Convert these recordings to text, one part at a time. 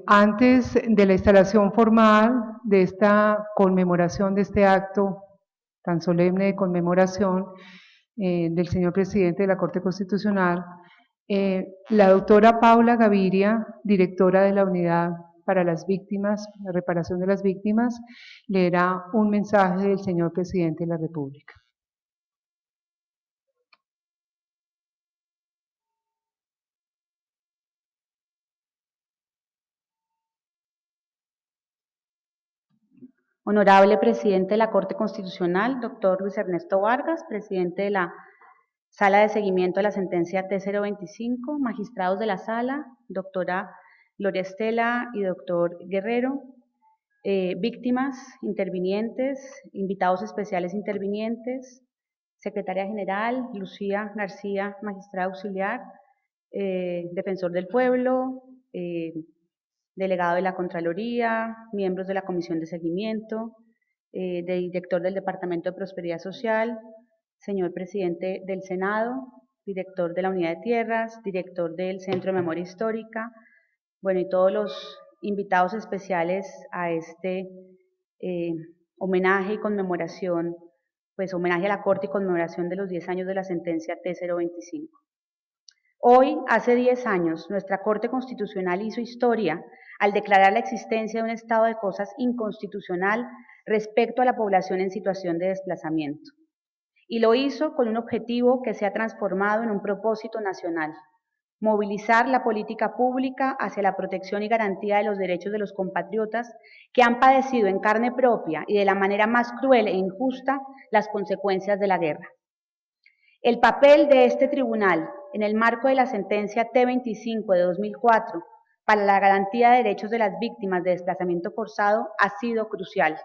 Antes de la instalación formal de esta conmemoración, de este acto tan solemne de conmemoración del señor presidente de la Corte Constitucional, la doctora Paula Gaviria, directora de la Unidad para las Víctimas, la reparación de las víctimas, leerá un mensaje del señor presidente de la República. Honorable presidente de la Corte Constitucional, doctor Luis Ernesto Vargas, presidente de la Sala de Seguimiento de la Sentencia T025, magistrados de la Sala, doctora Gloria Estela y doctor Guerrero, víctimas, intervinientes, invitados especiales intervinientes, secretaria general, Lucía García, magistrada auxiliar, defensor del pueblo, delegado de la Contraloría, miembros de la Comisión de Seguimiento, director del Departamento de Prosperidad Social, señor presidente del Senado, director de la Unidad de Tierras, director del Centro de Memoria Histórica, bueno, y todos los invitados especiales a este homenaje y conmemoración, pues homenaje a la Corte y conmemoración de los 10 años de la sentencia T025. Hoy, hace 10 años, nuestra Corte Constitucional hizo historia al declarar la existencia de un estado de cosas inconstitucional respecto a la población en situación de desplazamiento. Y lo hizo con un objetivo que se ha transformado en un propósito nacional: movilizar la política pública hacia la protección y garantía de los derechos de los compatriotas que han padecido en carne propia y de la manera más cruel e injusta las consecuencias de la guerra. El papel de este tribunal en el marco de la sentencia T25 de 2004 para la garantía de derechos de las víctimas de desplazamiento forzado ha sido crucial.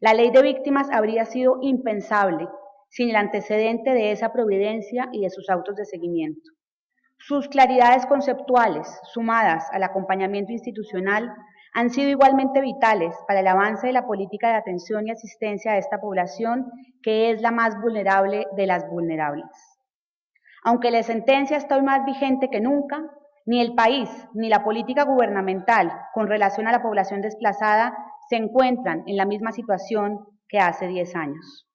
La ley de víctimas habría sido impensable sin el antecedente de esa providencia y de sus autos de seguimiento. Sus claridades conceptuales, sumadas al acompañamiento institucional, han sido igualmente vitales para el avance de la política de atención y asistencia a esta población, que es la más vulnerable de las vulnerables. Aunque la sentencia está hoy más vigente que nunca, ni el país ni la política gubernamental con relación a la población desplazada se encuentran en la misma situación que hace 10 años.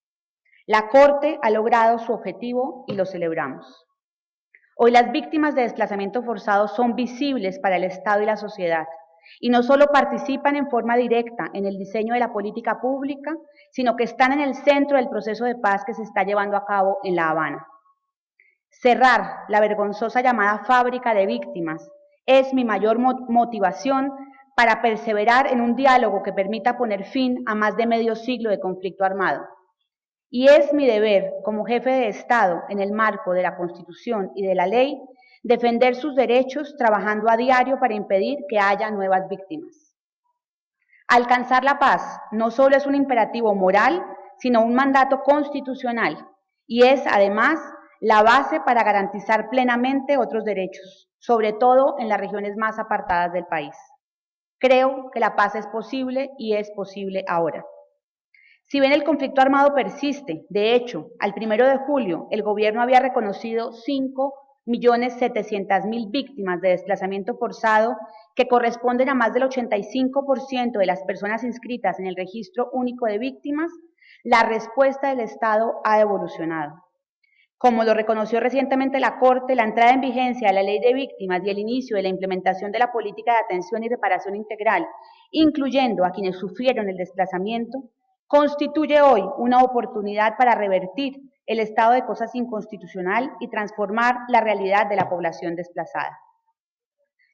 La Corte ha logrado su objetivo y lo celebramos. Hoy las víctimas de desplazamiento forzado son visibles para el Estado y la sociedad, y no solo participan en forma directa en el diseño de la política pública, sino que están en el centro del proceso de paz que se está llevando a cabo en La Habana. Cerrar la vergonzosa llamada fábrica de víctimas es mi mayor motivación para perseverar en un diálogo que permita poner fin a más de medio siglo de conflicto armado. Y es mi deber como jefe de Estado, en el marco de la Constitución y de la ley, defender sus derechos trabajando a diario para impedir que haya nuevas víctimas. Alcanzar la paz no solo es un imperativo moral, sino un mandato constitucional, y es además la base para garantizar plenamente otros derechos, sobre todo en las regiones más apartadas del país. Creo que la paz es posible y es posible ahora. Si bien el conflicto armado persiste, de hecho, al 1 de julio el gobierno había reconocido 5.700.000 víctimas de desplazamiento forzado, que corresponden a más del 85% de las personas inscritas en el Registro Único de Víctimas, la respuesta del Estado ha evolucionado. Como lo reconoció recientemente la Corte, la entrada en vigencia de la Ley de Víctimas y el inicio de la implementación de la política de atención y reparación integral, incluyendo a quienes sufrieron el desplazamiento, constituye hoy una oportunidad para revertir el estado de cosas inconstitucional y transformar la realidad de la población desplazada.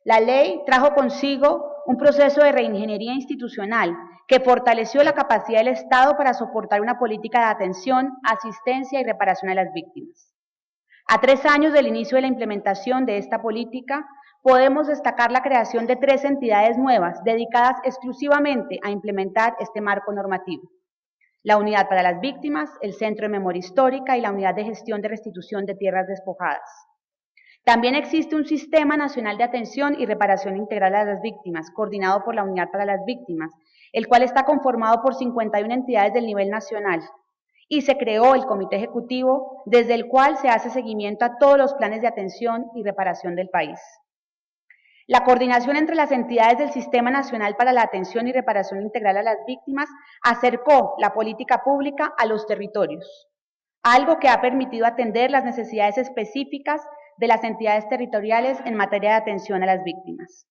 La ley trajo consigo un proceso de reingeniería institucional que fortaleció la capacidad del Estado para soportar una política de atención, asistencia y reparación a las víctimas. A 3 años del inicio de la implementación de esta política, podemos destacar la creación de 3 entidades nuevas dedicadas exclusivamente a implementar este marco normativo: la Unidad para las Víctimas, el Centro de Memoria Histórica y la Unidad de Gestión de Restitución de Tierras Despojadas. También existe un Sistema Nacional de Atención y Reparación Integral a las Víctimas, coordinado por la Unidad para las Víctimas, el cual está conformado por 51 entidades del nivel nacional, y se creó el Comité Ejecutivo, desde el cual se hace seguimiento a todos los planes de atención y reparación del país. La coordinación entre las entidades del Sistema Nacional para la Atención y Reparación Integral a las Víctimas acercó la política pública a los territorios, algo que ha permitido atender las necesidades específicas de las entidades territoriales en materia de atención a las víctimas.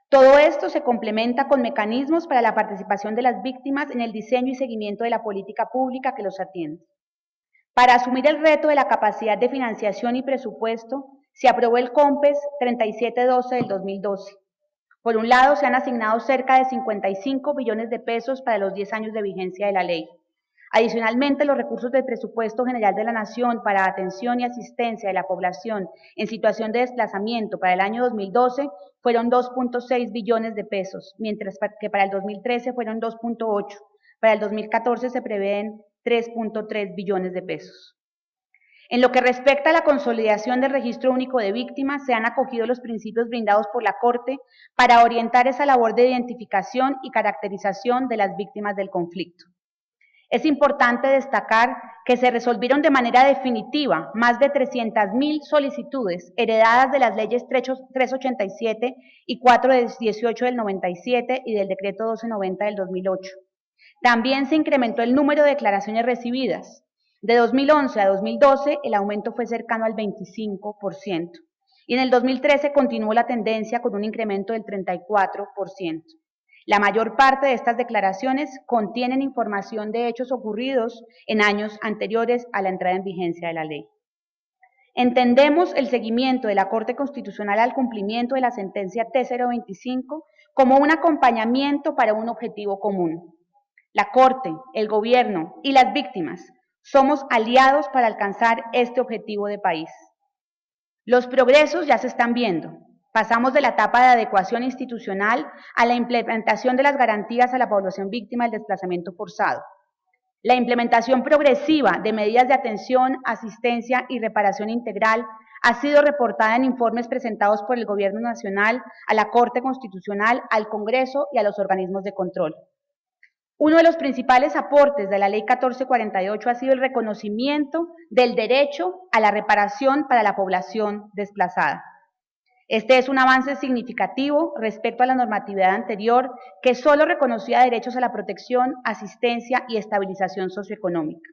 Todo esto se complementa con mecanismos para la participación de las víctimas en el diseño y seguimiento de la política pública que los atiende. Para asumir el reto de la capacidad de financiación y presupuesto, se aprobó el COMPES 3712 del 2012. Por un lado, se han asignado cerca de 55 billones de pesos para los 10 años de vigencia de la ley. Adicionalmente, los recursos del Presupuesto General de la Nación para atención y asistencia de la población en situación de desplazamiento para el año 2012 fueron 2.6 billones de pesos, mientras que para el 2013 fueron 2.8. Para el 2014 se prevén 3.3 billones de pesos. En lo que respecta a la consolidación del Registro Único de Víctimas, se han acogido los principios brindados por la Corte para orientar esa labor de identificación y caracterización de las víctimas del conflicto. Es importante destacar que se resolvieron de manera definitiva más de 300.000 solicitudes heredadas de las leyes 387 y 418 del 97 y del decreto 1290 del 2008. También se incrementó el número de declaraciones recibidas. De 2011 a 2012, el aumento fue cercano al 25%. Y en el 2013 continuó la tendencia con un incremento del 34%. La mayor parte de estas declaraciones contienen información de hechos ocurridos en años anteriores a la entrada en vigencia de la ley. Entendemos el seguimiento de la Corte Constitucional al cumplimiento de la sentencia T025 como un acompañamiento para un objetivo común. La Corte, el Gobierno y las víctimas somos aliados para alcanzar este objetivo de país. Los progresos ya se están viendo. Pasamos de la etapa de adecuación institucional a la implementación de las garantías a la población víctima del desplazamiento forzado. La implementación progresiva de medidas de atención, asistencia y reparación integral ha sido reportada en informes presentados por el Gobierno Nacional a la Corte Constitucional, al Congreso y a los organismos de control. Uno de los principales aportes de la Ley 1448 ha sido el reconocimiento del derecho a la reparación para la población desplazada. Este es un avance significativo respecto a la normatividad anterior que solo reconocía derechos a la protección, asistencia y estabilización socioeconómica.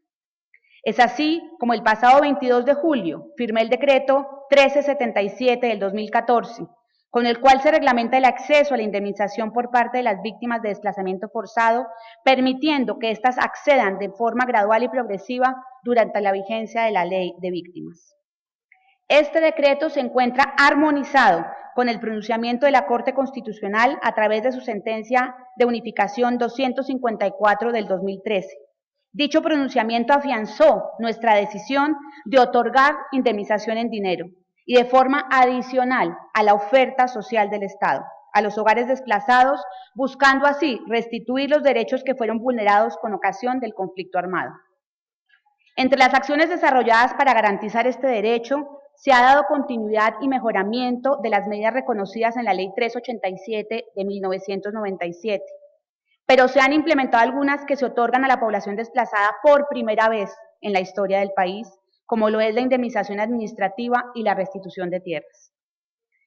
Es así como el pasado 22 de julio firmé el decreto 1377 del 2014, con el cual se reglamenta el acceso a la indemnización por parte de las víctimas de desplazamiento forzado, permitiendo que éstas accedan de forma gradual y progresiva durante la vigencia de la Ley de Víctimas. Este decreto se encuentra armonizado con el pronunciamiento de la Corte Constitucional a través de su sentencia de unificación 254 del 2013. Dicho pronunciamiento afianzó nuestra decisión de otorgar indemnización en dinero y de forma adicional a la oferta social del Estado, a los hogares desplazados, buscando así restituir los derechos que fueron vulnerados con ocasión del conflicto armado. Entre las acciones desarrolladas para garantizar este derecho, se ha dado continuidad y mejoramiento de las medidas reconocidas en la Ley 387 de 1997, pero se han implementado algunas que se otorgan a la población desplazada por primera vez en la historia del país, como lo es la indemnización administrativa y la restitución de tierras.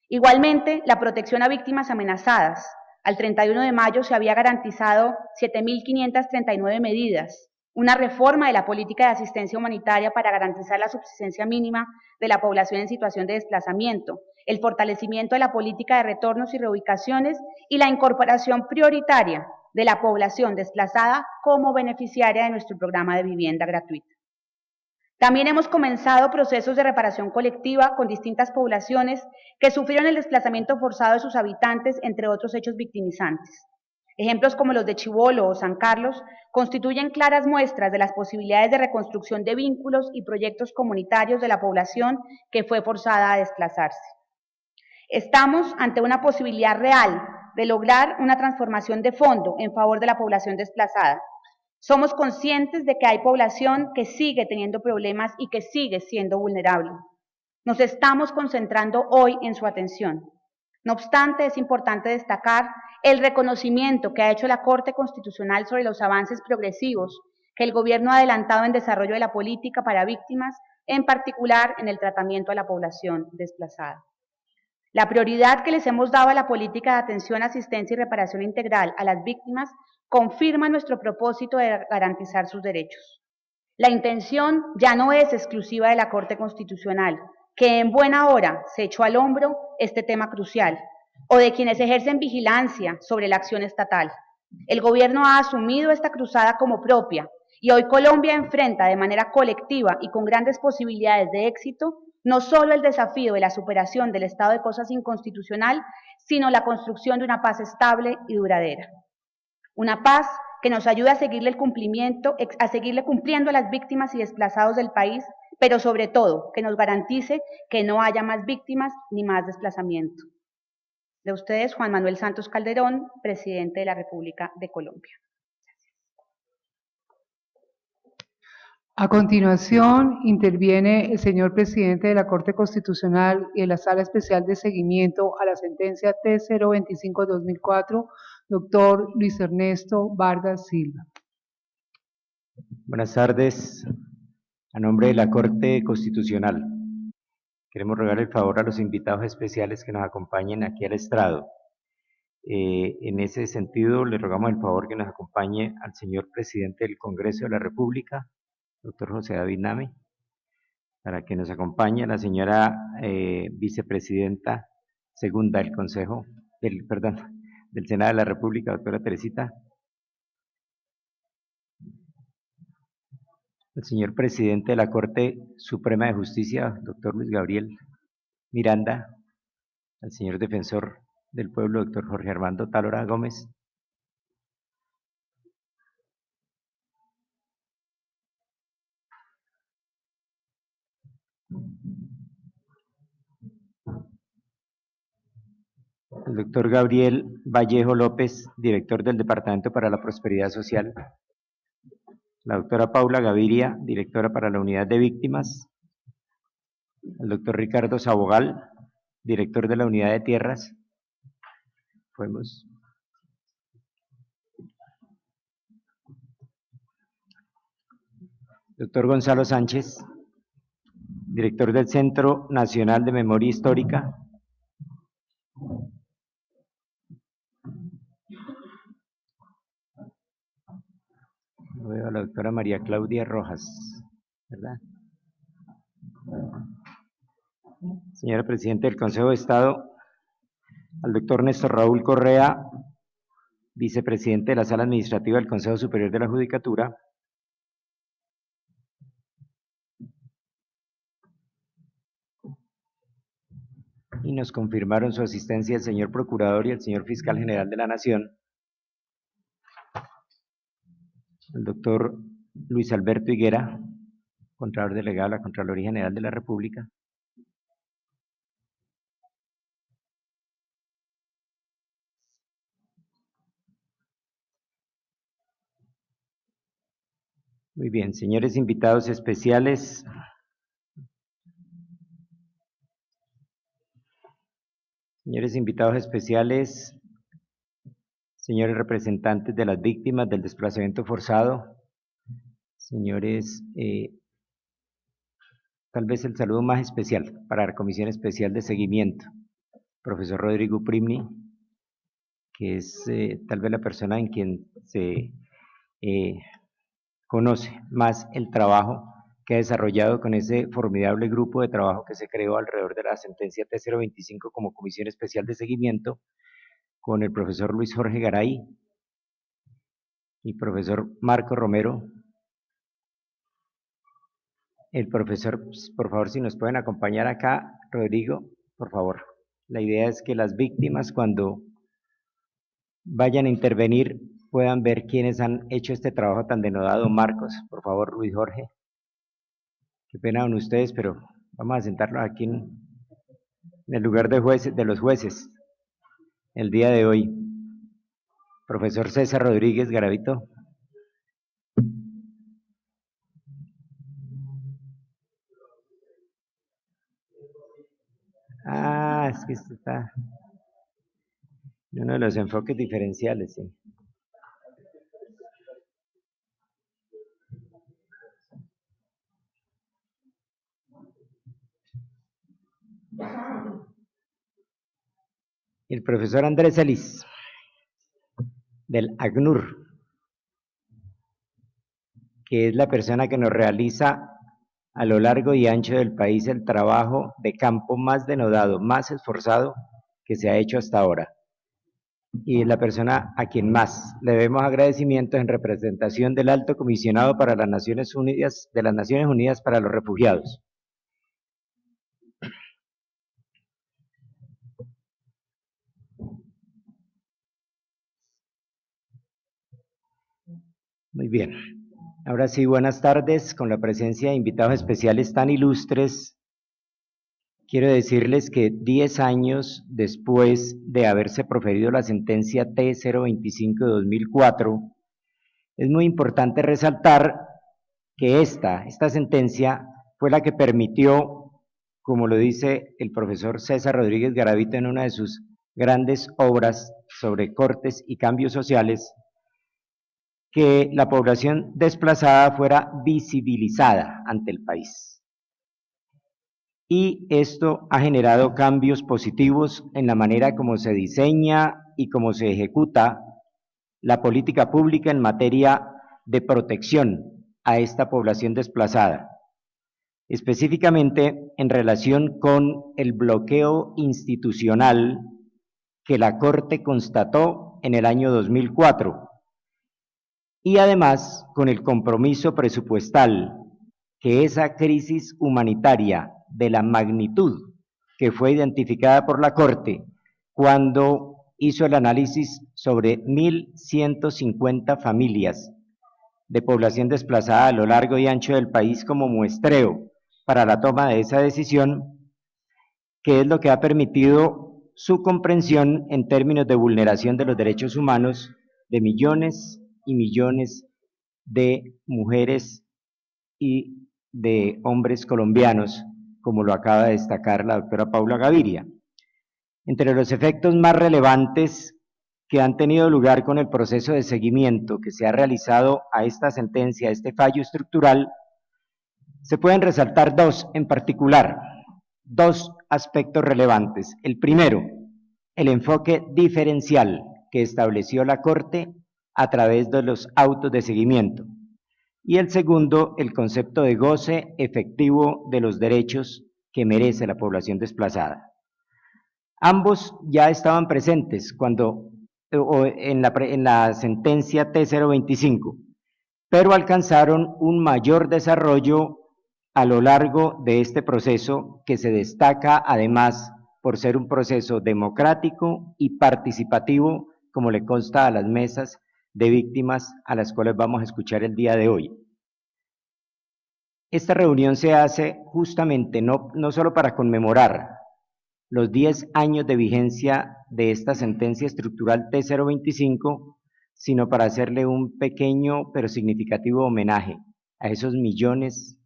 Igualmente, la protección a víctimas amenazadas. Al 31 de mayo se había garantizado 7.539 medidas, una reforma de la política de asistencia humanitaria para garantizar la subsistencia mínima de la población en situación de desplazamiento, el fortalecimiento de la política de retornos y reubicaciones y la incorporación prioritaria de la población desplazada como beneficiaria de nuestro programa de vivienda gratuita. También hemos comenzado procesos de reparación colectiva con distintas poblaciones que sufrieron el desplazamiento forzado de sus habitantes, entre otros hechos victimizantes. Ejemplos como los de Chibolo o San Carlos constituyen claras muestras de las posibilidades de reconstrucción de vínculos y proyectos comunitarios de la población que fue forzada a desplazarse. Estamos ante una posibilidad real de lograr una transformación de fondo en favor de la población desplazada. Somos conscientes de que hay población que sigue teniendo problemas y que sigue siendo vulnerable. Nos estamos concentrando hoy en su atención. No obstante, es importante destacar el reconocimiento que ha hecho la Corte Constitucional sobre los avances progresivos que el Gobierno ha adelantado en desarrollo de la política para víctimas, en particular en el tratamiento a la población desplazada. La prioridad que les hemos dado a la política de atención, asistencia y reparación integral a las víctimas confirma nuestro propósito de garantizar sus derechos. La intención ya no es exclusiva de la Corte Constitucional, que en buena hora se echó al hombro este tema crucial, o de quienes ejercen vigilancia sobre la acción estatal. El gobierno ha asumido esta cruzada como propia y hoy Colombia enfrenta de manera colectiva y con grandes posibilidades de éxito no solo el desafío de la superación del estado de cosas inconstitucional, sino la construcción de una paz estable y duradera. Una paz que nos ayude a seguirle cumpliendo a las víctimas y desplazados del país, pero sobre todo que nos garantice que no haya más víctimas ni más desplazamiento. De ustedes, Juan Manuel Santos Calderón, presidente de la República de Colombia. A continuación, interviene el señor presidente de la Corte Constitucional y de la Sala Especial de Seguimiento a la sentencia T025-2004, doctor Luis Ernesto Vargas Silva. Buenas tardes. A nombre de la Corte Constitucional, queremos rogar el favor a los invitados especiales que nos acompañen aquí al estrado. En ese sentido, le rogamos el favor que nos acompañe al señor presidente del Congreso de la República, doctor José David Name, para que nos acompañe a la señora vicepresidenta segunda del del Senado de la República, doctora Teresita, el señor presidente de la Corte Suprema de Justicia, doctor Luis Gabriel Miranda, al señor defensor del pueblo, doctor Jorge Armando Talora Gómez, el doctor Gabriel Vallejo López, director del Departamento para la Prosperidad Social, la doctora Paula Gaviria, directora para la Unidad de Víctimas, el doctor Ricardo Sabogal, director de la Unidad de Tierras, doctor Gonzalo Sánchez, director del Centro Nacional de Memoria Histórica, veo a la doctora María Claudia Rojas, ¿verdad? Señora Presidenta del Consejo de Estado, al doctor Néstor Raúl Correa, vicepresidente de la Sala Administrativa del Consejo Superior de la Judicatura, y nos confirmaron su asistencia el señor Procurador y el señor Fiscal General de la Nación, el doctor Luis Alberto Higuera, Contralor Delegado de la Contraloría General de la República, muy bien, señores invitados especiales, señores representantes de las víctimas del desplazamiento forzado, señores, tal vez el saludo más especial para la Comisión Especial de Seguimiento, profesor Rodrigo Primni, que es tal vez la persona en quien se conoce más el trabajo que ha desarrollado con ese formidable grupo de trabajo que se creó alrededor de la sentencia T025 como Comisión Especial de Seguimiento, con el profesor Luis Jorge Garay y profesor Marco Romero. El profesor, por favor, si nos pueden acompañar acá, Rodrigo, por favor. La idea es que las víctimas, cuando vayan a intervenir, puedan ver quiénes han hecho este trabajo tan denodado. Marcos, por favor, Luis Jorge. Qué pena con ustedes, pero vamos a sentarnos aquí en el lugar de los jueces el día de hoy. Profesor César Rodríguez Garavito. Ah, es que esto está en uno de los enfoques diferenciales, sí. el profesor Andrés Celis, del ACNUR, que es la persona que nos realiza a lo largo y ancho del país el trabajo de campo más denodado, más esforzado que se ha hecho hasta ahora. Y es la persona a quien más le debemos agradecimientos en representación del Alto Comisionado para las Naciones Unidas, de las Naciones Unidas para los Refugiados. Muy bien. Ahora sí, buenas tardes, con la presencia de invitados especiales tan ilustres. Quiero decirles que 10 años después de haberse proferido la sentencia T025 de 2004, es muy importante resaltar que esta sentencia fue la que permitió, como lo dice el profesor César Rodríguez Garavito en una de sus grandes obras sobre cortes y cambios sociales, que la población desplazada fuera visibilizada ante el país. Y esto ha generado cambios positivos en la manera como se diseña y cómo se ejecuta la política pública en materia de protección a esta población desplazada, específicamente en relación con el bloqueo institucional que la Corte constató en el año 2004, y además con el compromiso presupuestal que esa crisis humanitaria de la magnitud que fue identificada por la Corte cuando hizo el análisis sobre 1.150 familias de población desplazada a lo largo y ancho del país como muestreo para la toma de esa decisión, que es lo que ha permitido su comprensión en términos de vulneración de los derechos humanos de millones y millones de mujeres y de hombres colombianos, como lo acaba de destacar la doctora Paula Gaviria. Entre los efectos más relevantes que han tenido lugar con el proceso de seguimiento que se ha realizado a esta sentencia, a este fallo estructural, se pueden resaltar dos en particular, dos aspectos relevantes. El primero, el enfoque diferencial que estableció la Corte a través de los autos de seguimiento. Y el segundo, el concepto de goce efectivo de los derechos que merece la población desplazada. Ambos ya estaban presentes cuando, en la sentencia T025, pero alcanzaron un mayor desarrollo a lo largo de este proceso, que se destaca además por ser un proceso democrático y participativo, como le consta a las mesas de víctimas a las cuales vamos a escuchar el día de hoy. Esta reunión se hace justamente no solo para conmemorar los 10 años de vigencia de esta sentencia estructural T025, sino para hacerle un pequeño pero significativo homenaje a esos millones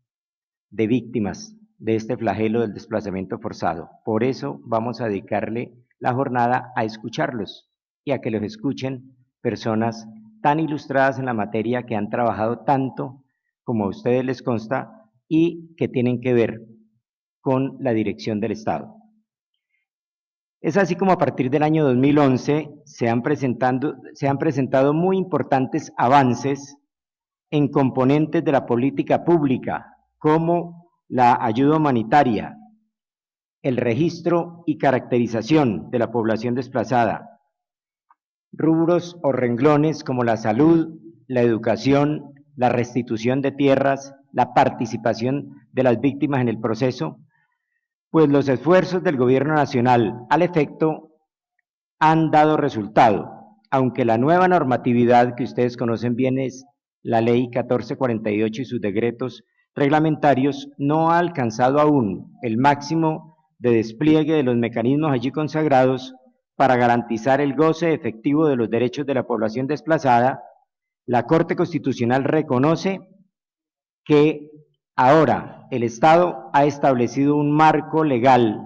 de víctimas de este flagelo del desplazamiento forzado. Por eso vamos a dedicarle la jornada a escucharlos y a que los escuchen personas tan ilustradas en la materia, que han trabajado tanto como a ustedes les consta y que tienen que ver con la dirección del Estado. Es así como a partir del año 2011 se han presentado muy importantes avances en componentes de la política pública, como la ayuda humanitaria, el registro y caracterización de la población desplazada, rubros o renglones como la salud, la educación, la restitución de tierras, la participación de las víctimas en el proceso. Pues los esfuerzos del gobierno nacional al efecto han dado resultado, aunque la nueva normatividad que ustedes conocen bien es la ley 1448 y sus decretos reglamentarios, no ha alcanzado aún el máximo de despliegue de los mecanismos allí consagrados para garantizar el goce efectivo de los derechos de la población desplazada. La Corte Constitucional reconoce que ahora el Estado ha establecido un marco legal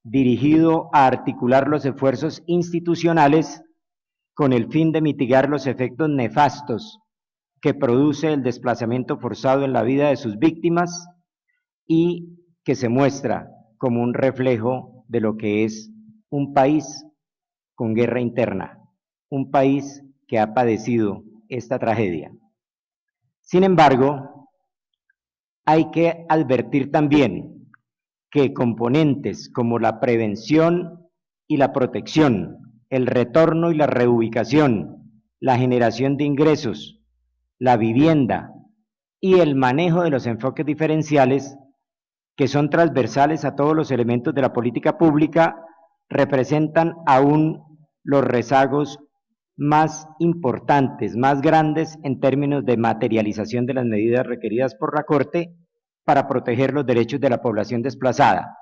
dirigido a articular los esfuerzos institucionales con el fin de mitigar los efectos nefastos que produce el desplazamiento forzado en la vida de sus víctimas, y que se muestra como un reflejo de lo que es un país con guerra interna, un país que ha padecido esta tragedia. Sin embargo, hay que advertir también que componentes como la prevención y la protección, el retorno y la reubicación, la generación de ingresos, la vivienda y el manejo de los enfoques diferenciales, que son transversales a todos los elementos de la política pública, representan aún los rezagos más importantes, más grandes en términos de materialización de las medidas requeridas por la Corte para proteger los derechos de la población desplazada.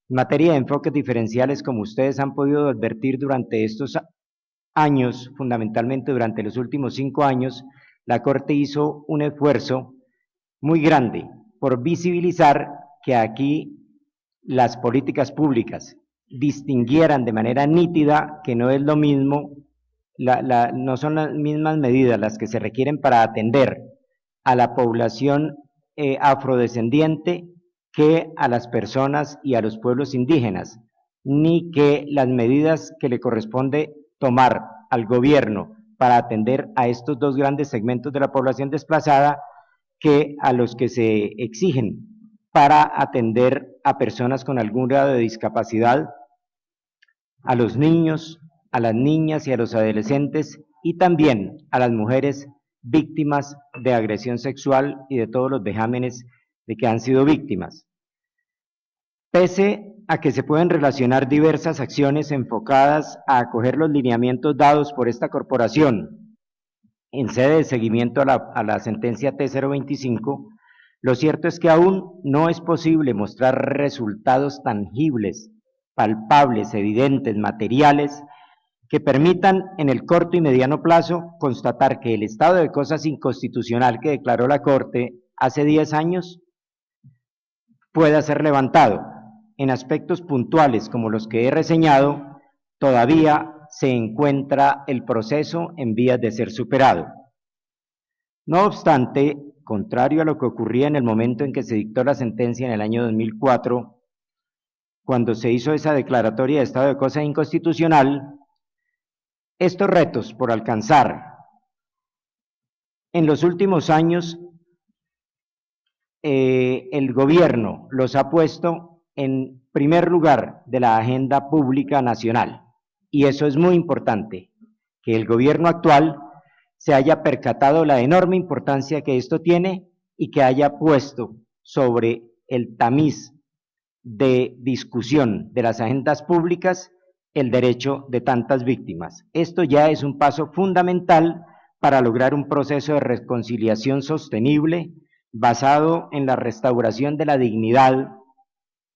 En materia de enfoques diferenciales, como ustedes han podido advertir durante estos años, fundamentalmente durante los últimos 5 años, la Corte hizo un esfuerzo muy grande por visibilizar que aquí las políticas públicas distinguieran de manera nítida que no es lo mismo, no son las mismas medidas las que se requieren para atender a la población afrodescendiente que a las personas y a los pueblos indígenas, ni que las medidas que le corresponde tomar al gobierno para atender a estos dos grandes segmentos de la población desplazada que a los que se exigen para atender a personas con algún grado de discapacidad, a los niños, a las niñas y a los adolescentes y también a las mujeres víctimas de agresión sexual y de todos los vejámenes de que han sido víctimas. Pese a que se pueden relacionar diversas acciones enfocadas a acoger los lineamientos dados por esta corporación en sede de seguimiento a la sentencia T025, lo cierto es que aún no es posible mostrar resultados tangibles, palpables, evidentes, materiales, que permitan en el corto y mediano plazo constatar que el estado de cosas inconstitucional que declaró la Corte hace 10 años pueda ser levantado. En aspectos puntuales como los que he reseñado, todavía se encuentra el proceso en vías de ser superado. No obstante, contrario a lo que ocurría en el momento en que se dictó la sentencia en el año 2004, cuando se hizo esa declaratoria de estado de cosas inconstitucional, estos retos por alcanzar en los últimos años el gobierno los ha puesto en primer lugar de la agenda pública nacional. Y eso es muy importante, que el gobierno actual se haya percatado la enorme importancia que esto tiene y que haya puesto sobre el tamiz de discusión de las agendas públicas el derecho de tantas víctimas. Esto ya es un paso fundamental para lograr un proceso de reconciliación sostenible basado en la restauración de la dignidad,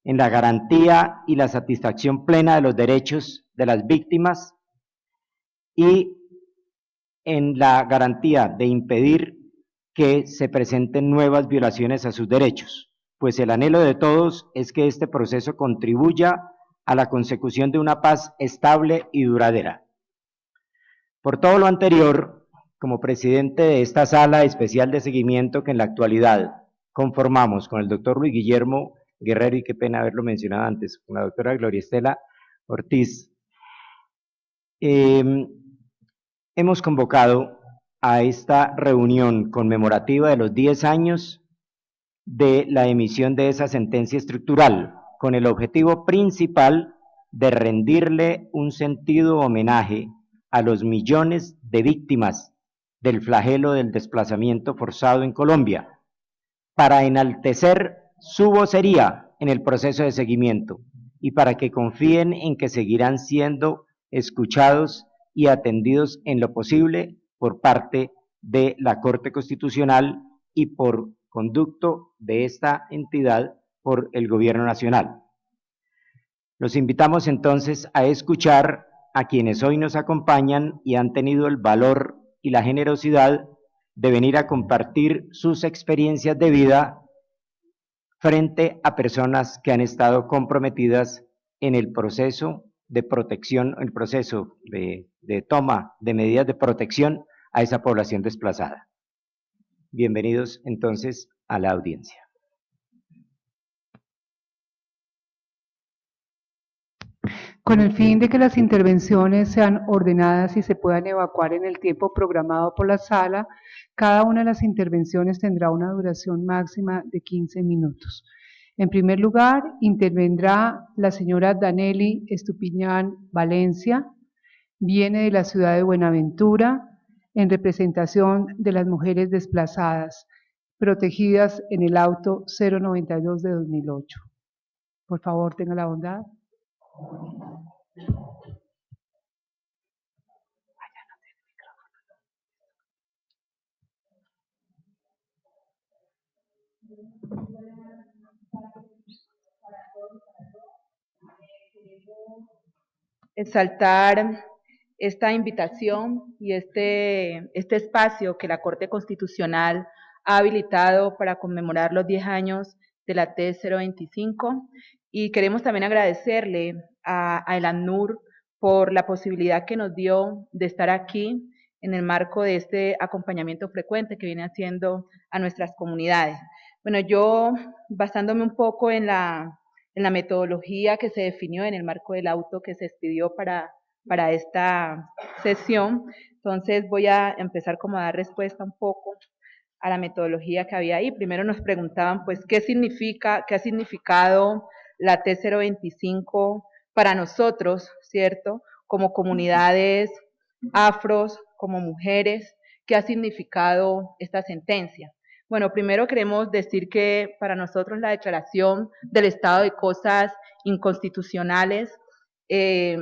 en la garantía y la satisfacción plena de los derechos de las víctimas y en la garantía de impedir que se presenten nuevas violaciones a sus derechos, pues el anhelo de todos es que este proceso contribuya a la consecución de una paz estable y duradera. Por todo lo anterior, como presidente de esta sala especial de seguimiento que en la actualidad conformamos con el doctor Luis Guillermo Guerrero, y qué pena haberlo mencionado antes, con la doctora Gloria Estela Ortiz, hemos convocado a esta reunión conmemorativa de los 10 años de la emisión de esa sentencia estructural, con el objetivo principal de rendirle un sentido homenaje a los millones de víctimas del flagelo del desplazamiento forzado en Colombia, para enaltecer su vocería en el proceso de seguimiento y para que confíen en que seguirán siendo escuchados y atendidos en lo posible por parte de la Corte Constitucional y por conducto de esta entidad por el Gobierno Nacional. Los invitamos entonces a escuchar a quienes hoy nos acompañan y han tenido el valor y la generosidad de venir a compartir sus experiencias de vida frente a personas que han estado comprometidas en el proceso de protección, el proceso de toma de medidas de protección a esa población desplazada. Bienvenidos entonces a la audiencia. Con el fin de que las intervenciones sean ordenadas y se puedan evacuar en el tiempo programado por la sala, cada una de las intervenciones tendrá una duración máxima de 15 minutos. En primer lugar, intervendrá la señora Danelli Estupiñán Valencia, viene de la ciudad de Buenaventura, en representación de las mujeres desplazadas, protegidas en el auto 092 de 2008. Por favor, tenga la bondad. Exaltar esta invitación y este espacio que la Corte Constitucional ha habilitado para conmemorar los 10 años de la T025, y queremos también agradecerle a el ACNUR por la posibilidad que nos dio de estar aquí en el marco de este acompañamiento frecuente que viene haciendo a nuestras comunidades. Bueno, yo, basándome un poco en la metodología que se definió en el marco del auto que se expidió para esta sesión, entonces voy a empezar como a dar respuesta un poco a la metodología que había ahí. Primero nos preguntaban, pues, qué ha significado la T025 para nosotros, ¿cierto? Como comunidades afros, como mujeres, ¿qué ha significado esta sentencia? Bueno, primero queremos decir que para nosotros la declaración del estado de cosas inconstitucionales es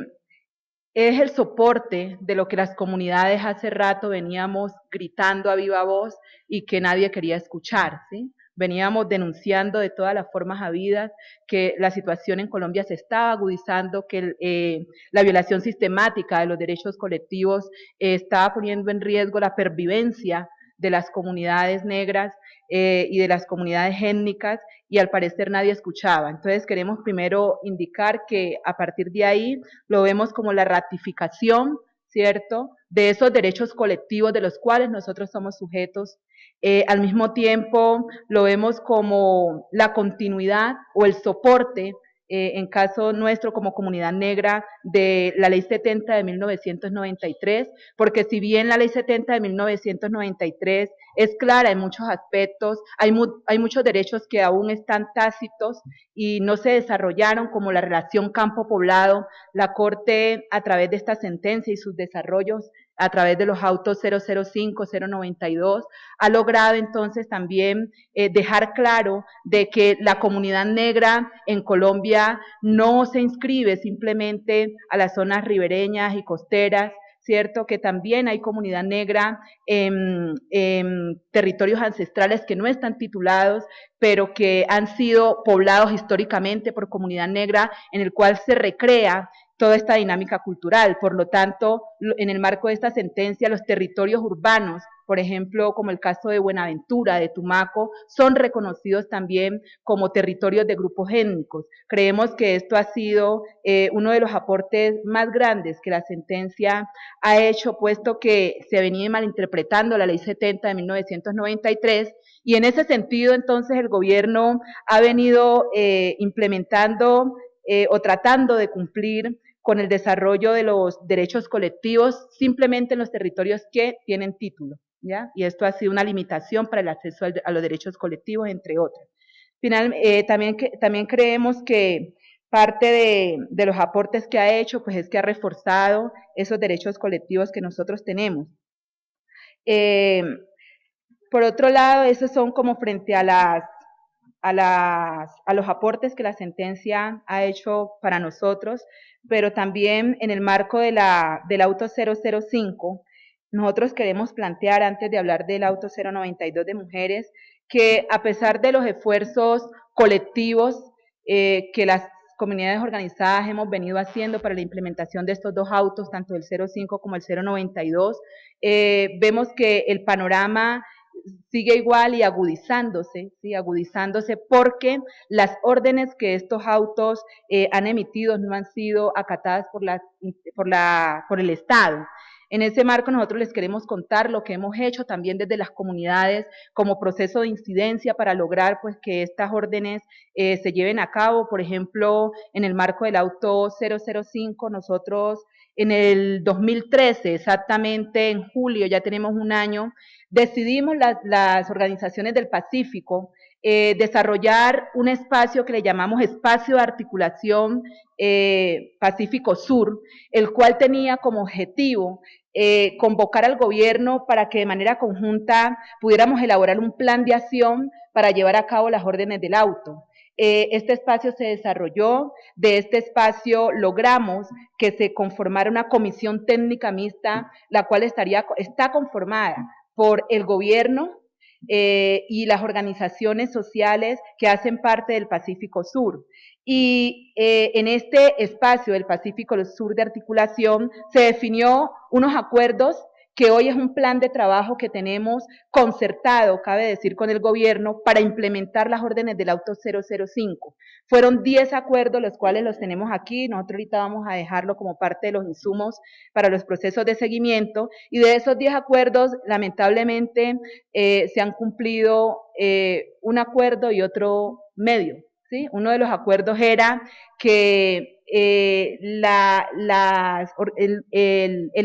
el soporte de lo que las comunidades hace rato veníamos gritando a viva voz y que nadie quería escuchar, ¿sí? Veníamos denunciando de todas las formas habidas que la situación en Colombia se estaba agudizando, que la violación sistemática de los derechos colectivos estaba poniendo en riesgo la pervivencia de las comunidades negras y de las comunidades étnicas, y al parecer nadie escuchaba. Entonces queremos primero indicar que a partir de ahí lo vemos como la ratificación, ¿cierto?, de esos derechos colectivos de los cuales nosotros somos sujetos. Al mismo tiempo lo vemos como la continuidad o el soporte, en caso nuestro como comunidad negra, de la Ley 70 de 1993, porque si bien la Ley 70 de 1993 es clara en muchos aspectos, hay muchos derechos que aún están tácitos y no se desarrollaron, como la relación campo-poblado. La Corte, a través de esta sentencia y sus desarrollos, a través de los autos 005, 092, ha logrado entonces también dejar claro de que la comunidad negra en Colombia no se inscribe simplemente a las zonas ribereñas y costeras, ¿cierto? Que también hay comunidad negra en territorios ancestrales que no están titulados, pero que han sido poblados históricamente por comunidad negra, en el cual se recrea toda esta dinámica cultural. Por lo tanto, en el marco de esta sentencia, los territorios urbanos, por ejemplo, como el caso de Buenaventura, de Tumaco, son reconocidos también como territorios de grupos étnicos. Creemos que esto ha sido uno de los aportes más grandes que la sentencia ha hecho, puesto que se venía malinterpretando la Ley 70 de 1993, y en ese sentido, entonces, el gobierno ha venido implementando o tratando de cumplir con el desarrollo de los derechos colectivos simplemente en los territorios que tienen título, ¿ya? Y esto ha sido una limitación para el acceso a los derechos colectivos, entre otros. También creemos que parte de los aportes que ha hecho, pues es que ha reforzado esos derechos colectivos que nosotros tenemos. Por otro lado, esos son como frente a los aportes que la sentencia ha hecho para nosotros, pero también en el marco del auto 005, nosotros queremos plantear, antes de hablar del auto 092 de mujeres, que a pesar de los esfuerzos colectivos que las comunidades organizadas hemos venido haciendo para la implementación de estos dos autos, tanto el 05 como el 092, vemos que el panorama sigue igual y agudizándose, ¿sí? Agudizándose porque las órdenes que estos autos han emitido no han sido acatadas por el Estado. En ese marco nosotros les queremos contar lo que hemos hecho también desde las comunidades como proceso de incidencia para lograr pues que estas órdenes se lleven a cabo. Por ejemplo, en el marco del auto 005, nosotros en el 2013, exactamente en julio, ya tenemos un año, decidimos las organizaciones del Pacífico desarrollar un espacio que le llamamos Espacio de Articulación Pacífico Sur, el cual tenía como objetivo convocar al gobierno para que de manera conjunta pudiéramos elaborar un plan de acción para llevar a cabo las órdenes del auto. Este espacio se desarrolló, de este espacio logramos que se conformara una comisión técnica mixta, la cual está conformada por el gobierno y las organizaciones sociales que hacen parte del Pacífico Sur. Y en este espacio del Pacífico Sur de articulación se definió unos acuerdos que hoy es un plan de trabajo que tenemos concertado, cabe decir, con el gobierno para implementar las órdenes del auto 005. Fueron 10 acuerdos, los cuales los tenemos aquí, nosotros ahorita vamos a dejarlo como parte de los insumos para los procesos de seguimiento, y de esos 10 acuerdos, lamentablemente, se han cumplido un acuerdo y otro medio. ¿Sí? Uno de los acuerdos era que el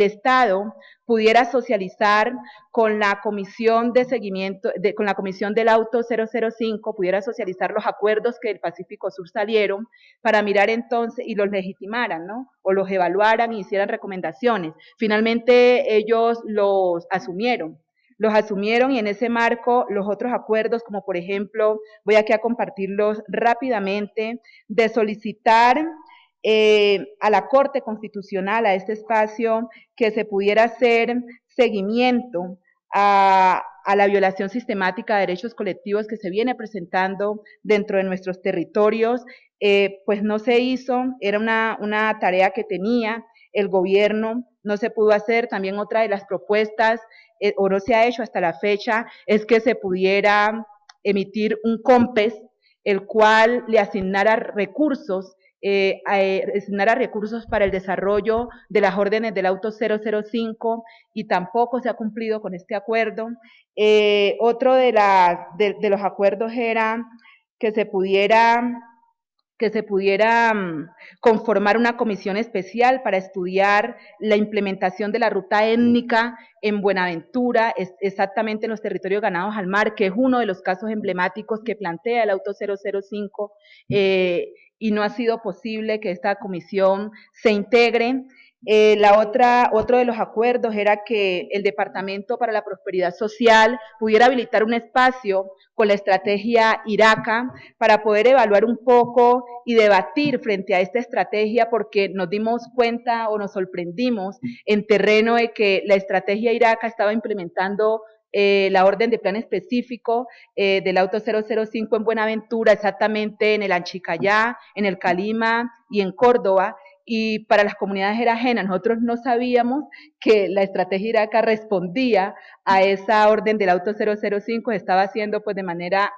Estado pudiera socializar con la comisión de seguimiento, con la comisión del auto 005, pudiera socializar los acuerdos que del Pacífico Sur salieron para mirar entonces y los legitimaran, ¿no? O los evaluaran y hicieran recomendaciones. Finalmente ellos los asumieron y en ese marco los otros acuerdos, como por ejemplo, voy aquí a compartirlos rápidamente, de solicitar a la Corte Constitucional, a este espacio, que se pudiera hacer seguimiento a la violación sistemática de derechos colectivos que se viene presentando dentro de nuestros territorios, pues no se hizo, era una tarea que tenía el gobierno, no se pudo hacer. También otra de las propuestas, o no se ha hecho hasta la fecha, es que se pudiera emitir un COMPES, el cual le asignara recursos para el desarrollo de las órdenes del auto 005 y tampoco se ha cumplido con este acuerdo. Otro de los acuerdos era que se pudiera conformar una comisión especial para estudiar la implementación de la ruta étnica en Buenaventura, exactamente en los territorios ganados al mar, que es uno de los casos emblemáticos que plantea el auto 005, y no ha sido posible que esta comisión se integre. Otro de los acuerdos era que el Departamento para la Prosperidad Social pudiera habilitar un espacio con la estrategia IRACA para poder evaluar un poco y debatir frente a esta estrategia, porque nos dimos cuenta o nos sorprendimos en terreno de que la estrategia IRACA estaba implementando la orden de plan específico del auto 005 en Buenaventura, exactamente en el Anchicayá, en el Calima y en Córdoba, y para las comunidades era ajena. Nosotros no sabíamos que la estrategia IRACA respondía a esa orden del auto 005, se estaba haciendo pues de manera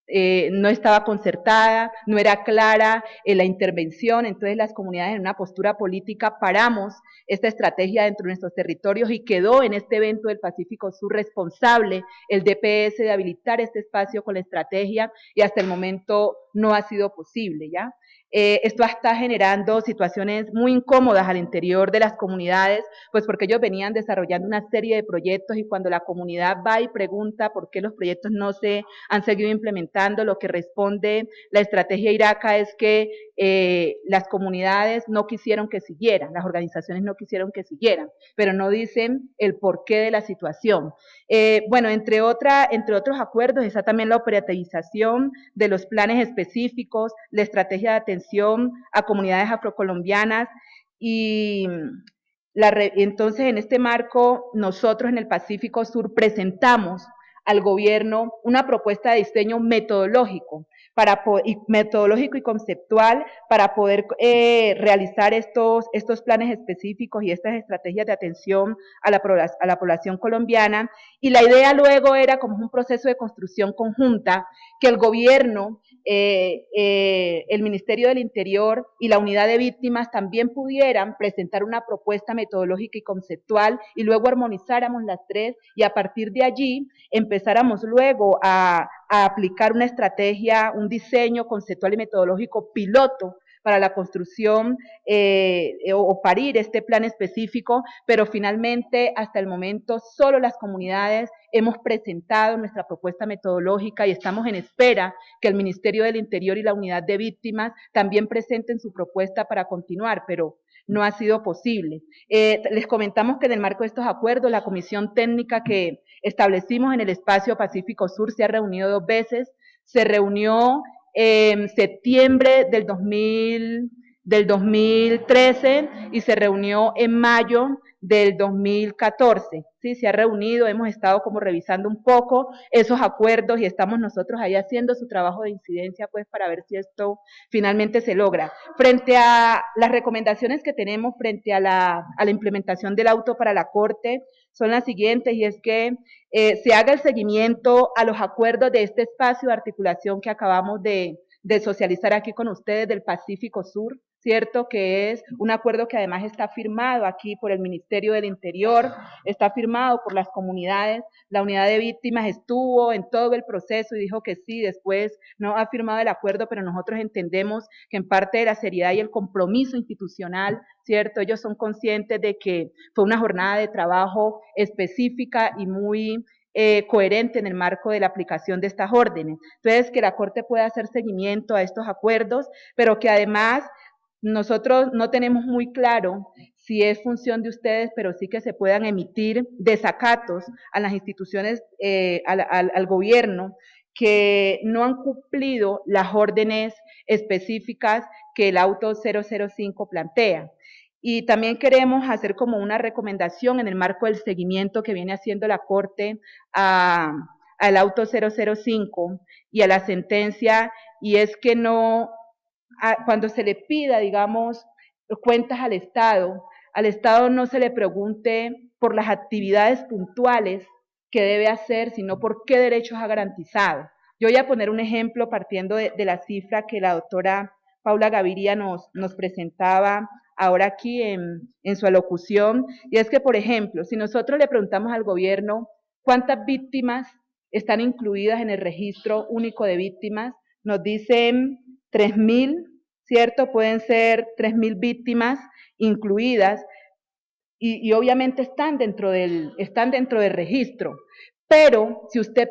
no estaba concertada, no era clara la intervención. Entonces las comunidades en una postura política paramos esta estrategia dentro de nuestros territorios y quedó en este evento del Pacífico Sur responsable el DPS de habilitar este espacio con la estrategia, y hasta el momento no ha sido posible, ¿ya? Esto está generando situaciones muy incómodas al interior de las comunidades, pues porque ellos venían desarrollando una serie de proyectos y cuando la comunidad va y pregunta por qué los proyectos no se han seguido implementando, lo que responde la estrategia IRACA es que las comunidades no quisieron que siguieran, las organizaciones no quisieron que siguieran, pero no dicen el porqué de la situación. Bueno, entre otros acuerdos está también la operativización de los planes específicos, la estrategia de atención a comunidades afrocolombianas y entonces en este marco nosotros en el Pacífico Sur presentamos al gobierno una propuesta de diseño metodológico metodológico y conceptual para poder realizar estos planes específicos y estas estrategias de atención a la población colombiana. Y la idea luego era como un proceso de construcción conjunta, que el gobierno, el Ministerio del Interior y la Unidad de Víctimas también pudieran presentar una propuesta metodológica y conceptual y luego armonizáramos las tres y a partir de allí empezáramos luego a aplicar una estrategia, un diseño conceptual y metodológico piloto para la construcción o parir este plan específico, pero finalmente hasta el momento solo las comunidades hemos presentado nuestra propuesta metodológica y estamos en espera que el Ministerio del Interior y la Unidad de Víctimas también presenten su propuesta para continuar, pero no ha sido posible. Les comentamos que en el marco de estos acuerdos, la comisión técnica que establecimos en el espacio Pacífico Sur se ha reunido 2 veces, se reunió en septiembre del 2013 y se reunió en mayo del 2014, ¿sí? Se ha reunido, hemos estado como revisando un poco esos acuerdos y estamos nosotros ahí haciendo su trabajo de incidencia, pues, para ver si esto finalmente se logra. Frente a las recomendaciones que tenemos frente a la implementación del auto para la Corte, son las siguientes, y es que se haga el seguimiento a los acuerdos de este espacio de articulación que acabamos de socializar aquí con ustedes del Pacífico Sur, ¿cierto? Que es un acuerdo que además está firmado aquí por el Ministerio del Interior, está firmado por las comunidades, la Unidad de Víctimas estuvo en todo el proceso y dijo que sí, después no ha firmado el acuerdo, pero nosotros entendemos que en parte de la seriedad y el compromiso institucional, ¿cierto? Ellos son conscientes de que fue una jornada de trabajo específica y muy coherente en el marco de la aplicación de estas órdenes. Entonces, que la Corte pueda hacer seguimiento a estos acuerdos, pero que además nosotros no tenemos muy claro si es función de ustedes, pero sí que se puedan emitir desacatos a las instituciones, al gobierno, que no han cumplido las órdenes específicas que el auto 005 plantea. Y también queremos hacer como una recomendación en el marco del seguimiento que viene haciendo la Corte al auto 005 y a la sentencia, y es que no, cuando se le pida, digamos, cuentas al Estado no se le pregunte por las actividades puntuales que debe hacer, sino por qué derechos ha garantizado. Yo voy a poner un ejemplo partiendo de la cifra que la doctora Paula Gaviria nos presentaba ahora aquí en su alocución, y es que, por ejemplo, si nosotros le preguntamos al gobierno cuántas víctimas están incluidas en el registro único de víctimas, nos dicen 3.000, ¿cierto? Pueden ser 3.000 víctimas incluidas y obviamente están dentro del registro. Pero si usted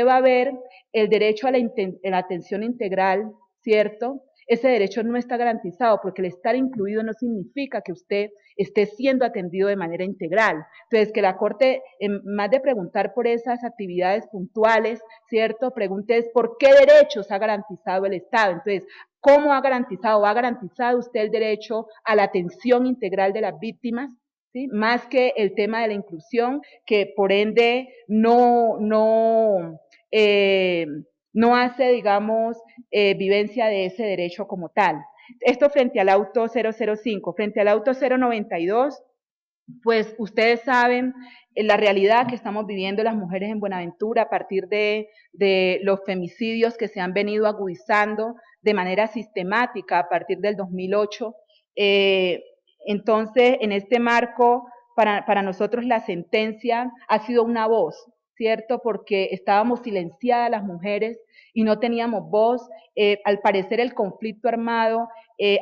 va a ver el derecho a la atención integral, ¿cierto? Ese derecho no está garantizado porque el estar incluido no significa que usted esté siendo atendido de manera integral. Entonces, que la Corte, en más de preguntar por esas actividades puntuales, ¿cierto? Pregunte por qué derechos ha garantizado el Estado. Entonces, ¿cómo ha garantizado? ¿Ha garantizado usted el derecho a la atención integral de las víctimas? ¿Sí? Más que el tema de la inclusión, que por ende no hace, digamos, vivencia de ese derecho como tal. Esto frente al auto 005. Frente al auto 092, pues ustedes saben la realidad que estamos viviendo las mujeres en Buenaventura a partir de los femicidios que se han venido agudizando de manera sistemática a partir del 2008. Entonces, en este marco, para nosotros la sentencia ha sido una voz, ¿cierto? Porque estábamos silenciadas las mujeres y no teníamos voz. Al parecer el conflicto armado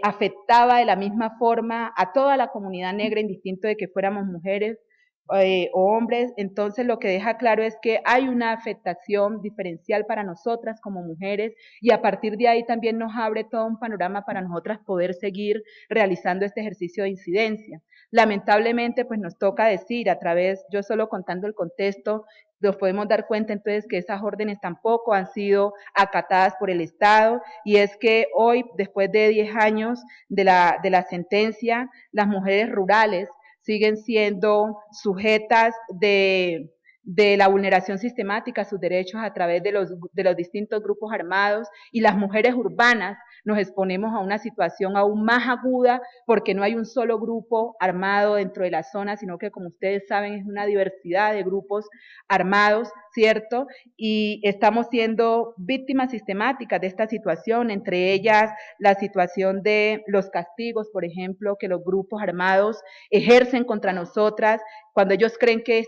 afectaba de la misma forma a toda la comunidad negra, indistinto de que fuéramos mujeres o hombres. Entonces lo que deja claro es que hay una afectación diferencial para nosotras como mujeres y a partir de ahí también nos abre todo un panorama para nosotras poder seguir realizando este ejercicio de incidencia. Lamentablemente, pues nos toca decir a través, yo solo contando el contexto, nos podemos dar cuenta entonces que esas órdenes tampoco han sido acatadas por el Estado, y es que hoy, después de 10 años de la sentencia, las mujeres rurales siguen siendo sujetas de de la vulneración sistemática a sus derechos a través de los distintos grupos armados, y las mujeres urbanas nos exponemos a una situación aún más aguda porque no hay un solo grupo armado dentro de la zona, sino que, como ustedes saben, es una diversidad de grupos armados, ¿cierto? Y estamos siendo víctimas sistemáticas de esta situación, entre ellas la situación de los castigos, por ejemplo, que los grupos armados ejercen contra nosotras cuando ellos creen que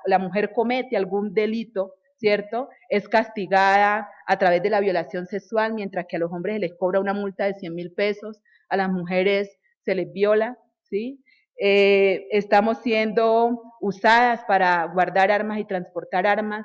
la mujer comete algún delito, ¿cierto? Es castigada a través de la violación sexual, mientras que a los hombres se les cobra una multa de 100.000 pesos, a las mujeres se les viola, ¿sí? Estamos siendo usadas para guardar armas y transportar armas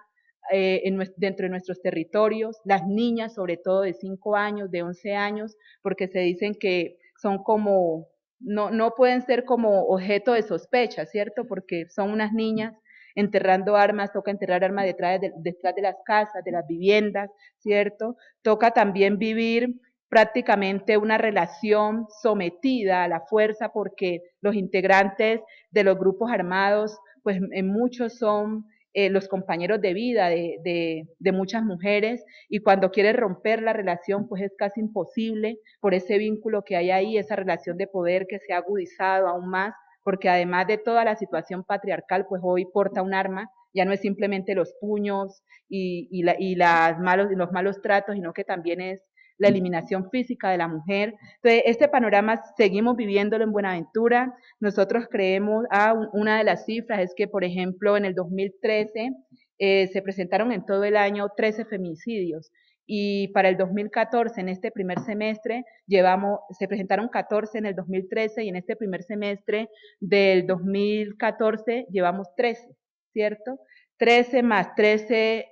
dentro de nuestros territorios, las niñas, sobre todo de 5 años, de 11 años, porque se dicen que son como, no pueden ser como objeto de sospecha, ¿cierto? Porque son unas niñas enterrando armas, toca enterrar armas detrás de las casas, de las viviendas, ¿cierto? Toca también vivir prácticamente una relación sometida a la fuerza, porque los integrantes de los grupos armados, pues en muchos son los compañeros de vida de muchas mujeres, y cuando quiere romper la relación, pues es casi imposible por ese vínculo que hay ahí, esa relación de poder que se ha agudizado aún más, porque además de toda la situación patriarcal, pues hoy porta un arma, ya no es simplemente los puños y los malos tratos, sino que también es la eliminación física de la mujer. Entonces, este panorama seguimos viviéndolo en Buenaventura. Nosotros creemos, una de las cifras es que, por ejemplo, en el 2013 se presentaron en todo el año 13 feminicidios, y para el 2014, en este primer semestre, se presentaron 14 en el 2013, y en este primer semestre del 2014 llevamos 13, ¿cierto? 13 más 13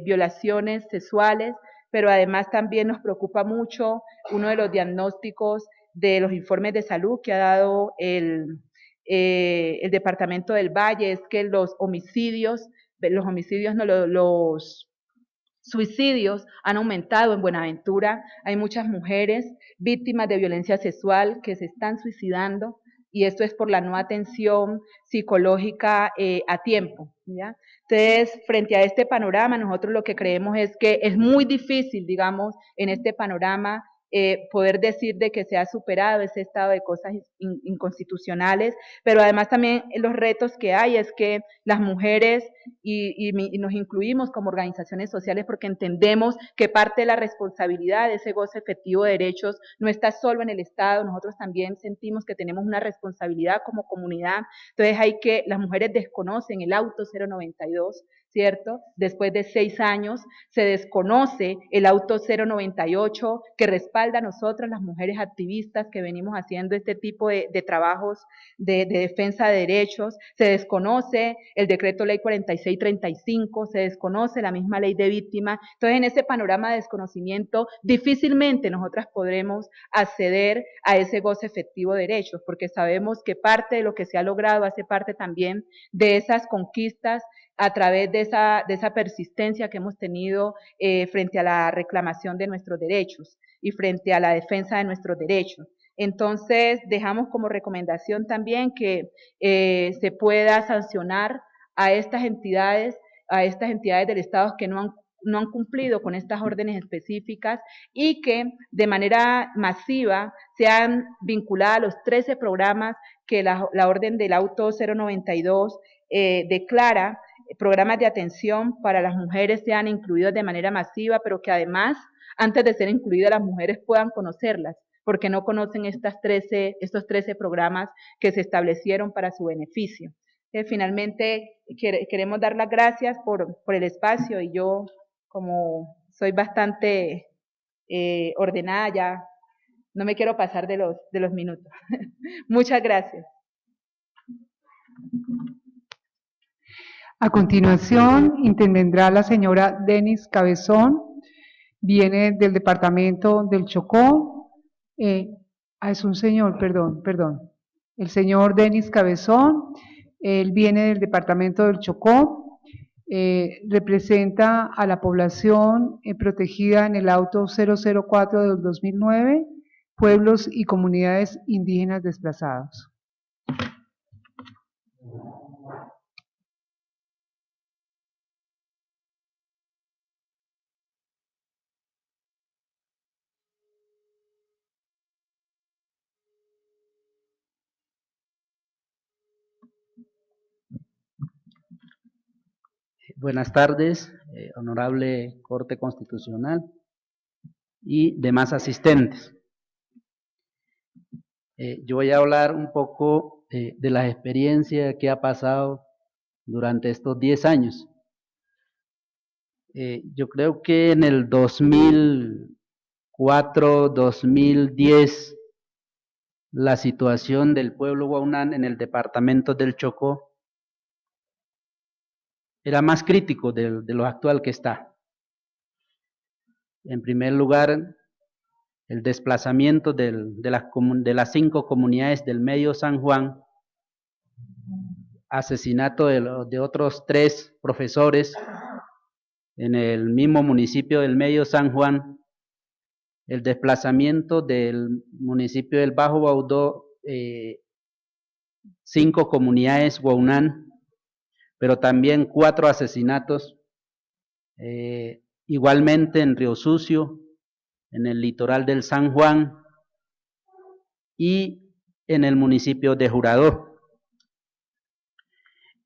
violaciones sexuales, pero además también nos preocupa mucho uno de los diagnósticos de los informes de salud que ha dado el Departamento del Valle, es que los homicidios no, los suicidios han aumentado en Buenaventura. Hay muchas mujeres víctimas de violencia sexual que se están suicidando, y esto es por la no atención psicológica a tiempo, ¿ya? Entonces, frente a este panorama, nosotros lo que creemos es que es muy difícil, digamos, en este panorama, poder decir de que se ha superado ese estado de cosas inconstitucionales, pero además también los retos que hay es que las mujeres, y nos incluimos como organizaciones sociales porque entendemos que parte de la responsabilidad de ese goce efectivo de derechos no está solo en el Estado, nosotros también sentimos que tenemos una responsabilidad como comunidad. Entonces las mujeres desconocen el auto 092, ¿cierto? Después de 6 años se desconoce el auto 098 que respalda a nosotras, las mujeres activistas que venimos haciendo este tipo de trabajos de defensa de derechos, se desconoce el decreto ley 4635, se desconoce la misma ley de víctimas. Entonces, en ese panorama de desconocimiento, difícilmente nosotras podremos acceder a ese goce efectivo de derechos, porque sabemos que parte de lo que se ha logrado hace parte también de esas conquistas a través de esa persistencia que hemos tenido frente a la reclamación de nuestros derechos y frente a la defensa de nuestros derechos. Entonces, dejamos como recomendación también que se pueda sancionar a estas entidades del Estado que no han cumplido con estas órdenes específicas, y que de manera masiva sean vinculadas a los 13 programas que la orden del auto 092 declara, programas de atención para las mujeres sean incluidos de manera masiva, pero que además, antes de ser incluidas, las mujeres puedan conocerlas, porque no conocen estos 13 programas que se establecieron para su beneficio. Finalmente, queremos dar las gracias por el espacio, y yo, como soy bastante ordenada, ya no me quiero pasar de los minutos. Muchas gracias. A continuación, intervendrá la señora Denis Cabezón, viene del departamento del Chocó. Es un señor, perdón. El señor Denis Cabezón, él viene del departamento del Chocó, representa a la población protegida en el auto 004 del 2009, pueblos y comunidades indígenas desplazados. Buenas tardes, honorable Corte Constitucional y demás asistentes. Yo voy a hablar un poco de la experiencia que ha pasado durante estos 10 años. Yo creo que en el 2004, 2010, la situación del pueblo guaunán en el departamento del Chocó era más crítico de lo actual que está. En primer lugar, el desplazamiento de las 5 comunidades del Medio San Juan, asesinato de otros 3 profesores en el mismo municipio del Medio San Juan, el desplazamiento del municipio del Bajo Baudó, 5 comunidades guaunán, pero también 4 asesinatos, igualmente en Río Sucio, en el litoral del San Juan y en el municipio de Juradó.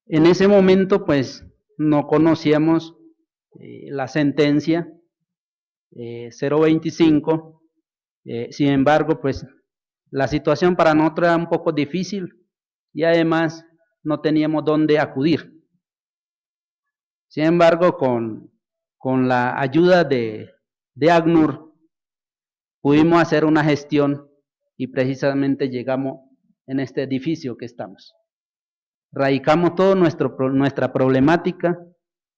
En ese momento, pues, no conocíamos la sentencia 025, sin embargo, pues, la situación para nosotros era un poco difícil y además no teníamos dónde acudir. Sin embargo, con la ayuda de ACNUR, pudimos hacer una gestión y precisamente llegamos en este edificio que estamos. Radicamos toda nuestra problemática.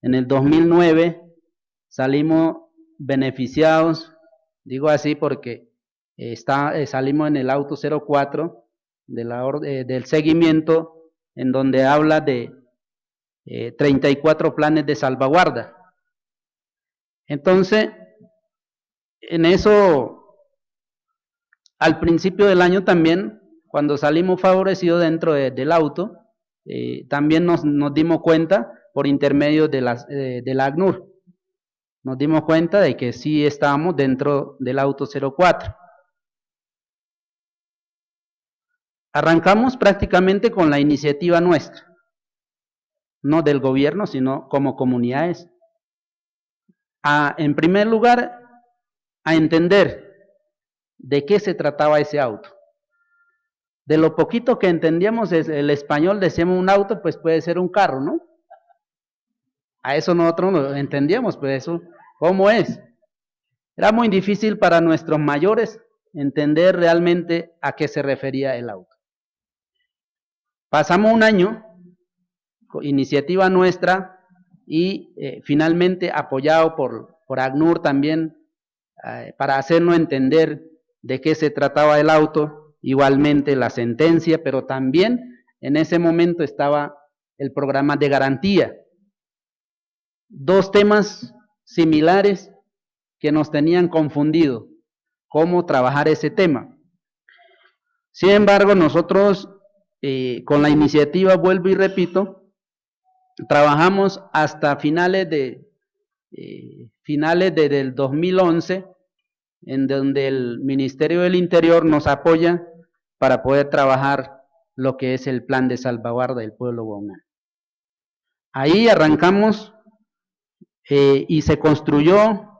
En el 2009 salimos beneficiados, digo así porque salimos en el auto 04 del seguimiento, en donde habla de 34 planes de salvaguarda. Entonces, en eso, al principio del año también, cuando salimos favorecidos dentro del auto, también nos dimos cuenta por intermedio de la ACNUR, nos dimos cuenta de que sí estábamos dentro del auto 04. Arrancamos prácticamente con la iniciativa nuestra, no del gobierno, sino como comunidades. En primer lugar, a entender de qué se trataba ese auto. De lo poquito que entendíamos el español, decíamos un auto, pues puede ser un carro, ¿no? A eso nosotros no entendíamos, pues eso, ¿cómo es? Era muy difícil para nuestros mayores entender realmente a qué se refería el auto. Pasamos un año, iniciativa nuestra, y finalmente apoyado por ACNUR también, para hacernos entender de qué se trataba el auto, igualmente la sentencia, pero también en ese momento estaba el programa de garantía. 2 temas similares que nos tenían confundido, cómo trabajar ese tema. Sin embargo, nosotros con la iniciativa, vuelvo y repito, trabajamos hasta finales del 2011, en donde el Ministerio del Interior nos apoya para poder trabajar lo que es el plan de salvaguarda del pueblo guaunán. Ahí arrancamos y se construyó,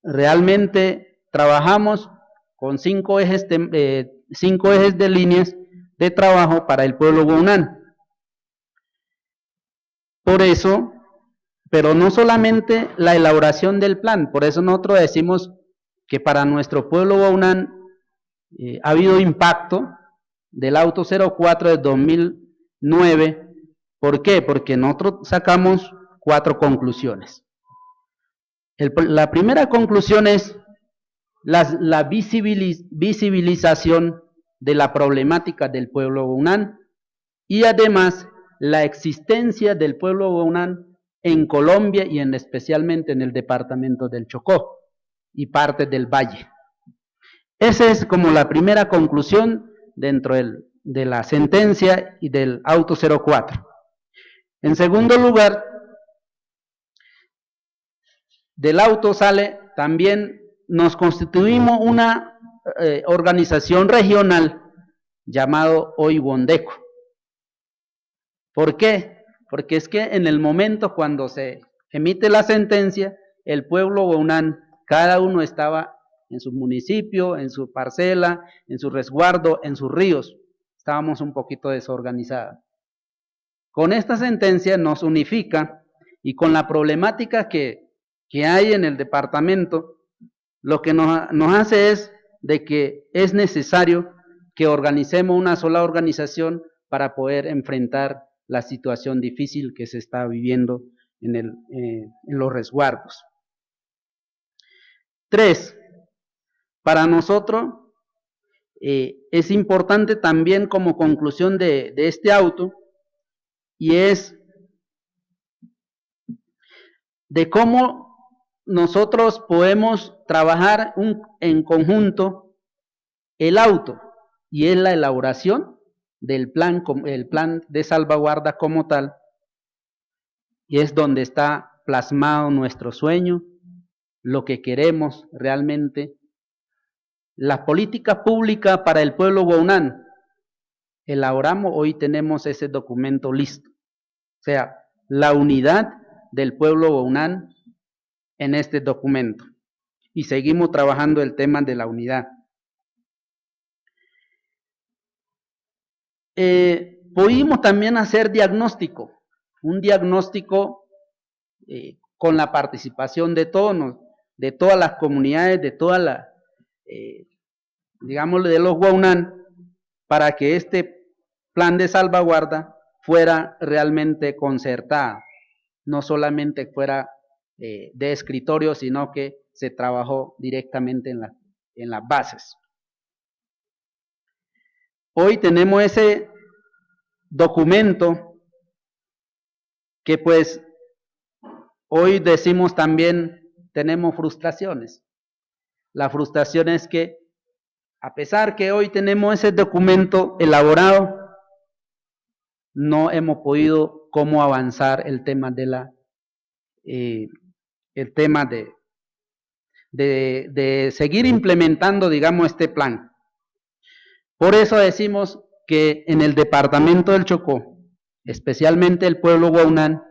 realmente trabajamos con 5 ejes de líneas de trabajo para el pueblo guaunán. Por eso, pero no solamente la elaboración del plan, por eso nosotros decimos que para nuestro pueblo guaunán ha habido impacto del auto 04 de 2009. ¿Por qué? Porque nosotros sacamos 4 conclusiones. La primera conclusión es la visibilización de la problemática del pueblo guaunán y además la existencia del pueblo guaunán en Colombia y especialmente en el departamento del Chocó y parte del Valle. Esa es como la primera conclusión dentro de la sentencia y del auto 04. En segundo lugar, del auto sale también, nos constituimos una organización regional llamado Oibondeco. ¿Por qué? porque es que en el momento cuando se emite la sentencia, el pueblo huaunán, cada uno estaba en su municipio, en su parcela, en su resguardo, en sus ríos. Estábamos un poquito desorganizados. Con esta sentencia nos unifica y con la problemática que hay en el departamento, lo que nos hace es de que es necesario que organicemos una sola organización para poder enfrentar la situación difícil que se está viviendo en los resguardos. 3. Para nosotros es importante también como conclusión de este auto, y es de cómo nosotros podemos trabajar en conjunto el auto, y es la elaboración del plan, el plan de salvaguarda como tal, y es donde está plasmado nuestro sueño, lo que queremos realmente, la política pública para el pueblo huaunán. Elaboramos, hoy tenemos ese documento listo, o sea, la unidad del pueblo huaunán en este documento, y seguimos trabajando el tema de la unidad. Pudimos también hacer diagnóstico, un diagnóstico con la participación de todos, de todas las comunidades, de todas las, digámosle, de los huaunán, para que este plan de salvaguarda fuera realmente concertado, no solamente fuera de escritorio, sino que se trabajó directamente en las bases. Hoy tenemos ese documento que pues hoy decimos también tenemos frustraciones. La frustración es que a pesar que hoy tenemos ese documento elaborado, no hemos podido cómo avanzar el tema de de seguir implementando, digamos, este plan. Por eso decimos que en el departamento del Chocó, especialmente el pueblo huaunán,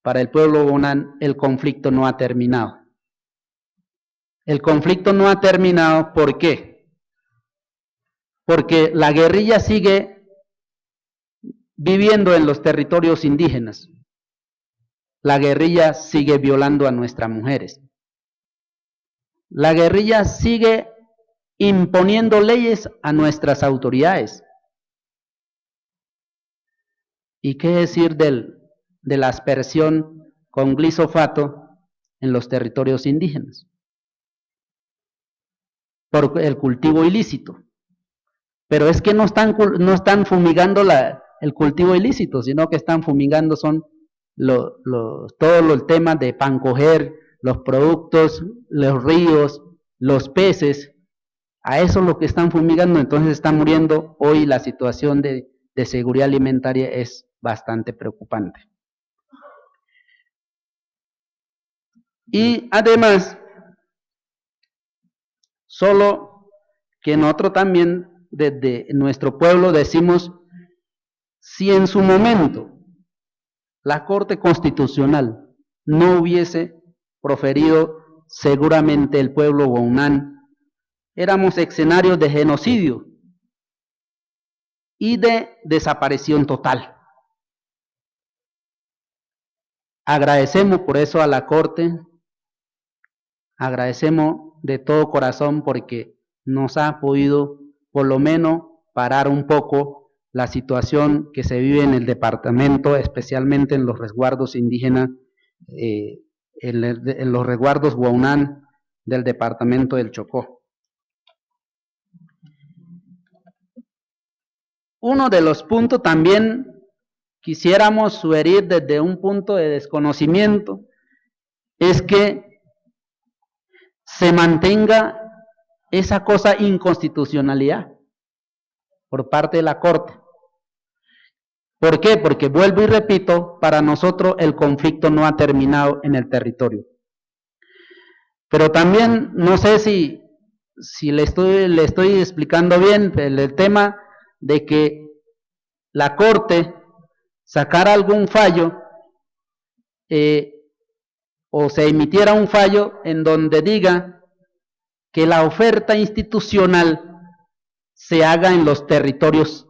para el pueblo huaunán el conflicto no ha terminado. El conflicto no ha terminado, ¿por qué? Porque la guerrilla sigue viviendo en los territorios indígenas. La guerrilla sigue violando a nuestras mujeres. La guerrilla sigue imponiendo leyes a nuestras autoridades. ¿Y qué decir de la aspersión con glifosato en los territorios indígenas? Por el cultivo ilícito. Pero es que no están fumigando el cultivo ilícito, sino que están fumigando son todo el tema de pancoger, los productos, los ríos, los peces. A eso es lo que están fumigando, entonces están muriendo. Hoy la situación de seguridad alimentaria es bastante preocupante. Y además, solo que nosotros también desde nuestro pueblo decimos, si en su momento la Corte Constitucional no hubiese proferido, seguramente el pueblo huaunán éramos escenarios de genocidio y de desaparición total. Agradecemos por eso a la Corte, agradecemos de todo corazón porque nos ha podido por lo menos parar un poco la situación que se vive en el departamento, especialmente en los resguardos indígenas, en los resguardos huaunán del departamento del Chocó. Uno de los puntos también quisiéramos sugerir desde un punto de desconocimiento es que se mantenga esa cosa inconstitucionalidad por parte de la Corte. ¿Por qué? Porque vuelvo y repito, para nosotros el conflicto no ha terminado en el territorio. Pero también, no sé si le estoy explicando bien el tema de que la Corte sacara algún fallo o se emitiera un fallo en donde diga que la oferta institucional se haga en los territorios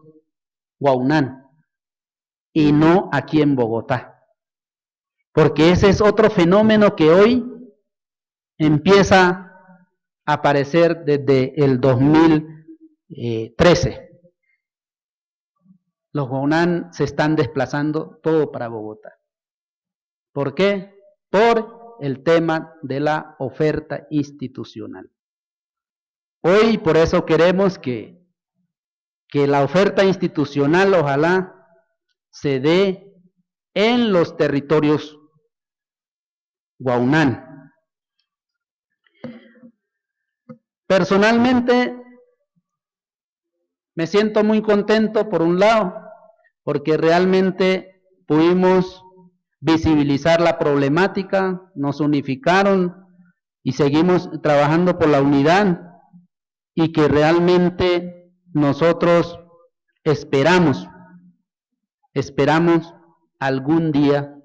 Guaunán y no aquí en Bogotá. Porque ese es otro fenómeno que hoy empieza a aparecer desde el 2013. Los Guaunán se están desplazando todo para Bogotá. ¿Por qué? Por el tema de la oferta institucional. Hoy por eso queremos que la oferta institucional ojalá se dé en los territorios Guaunán. Personalmente me siento muy contento por un lado, porque realmente pudimos visibilizar la problemática, nos unificaron y seguimos trabajando por la unidad y que realmente nosotros esperamos algún día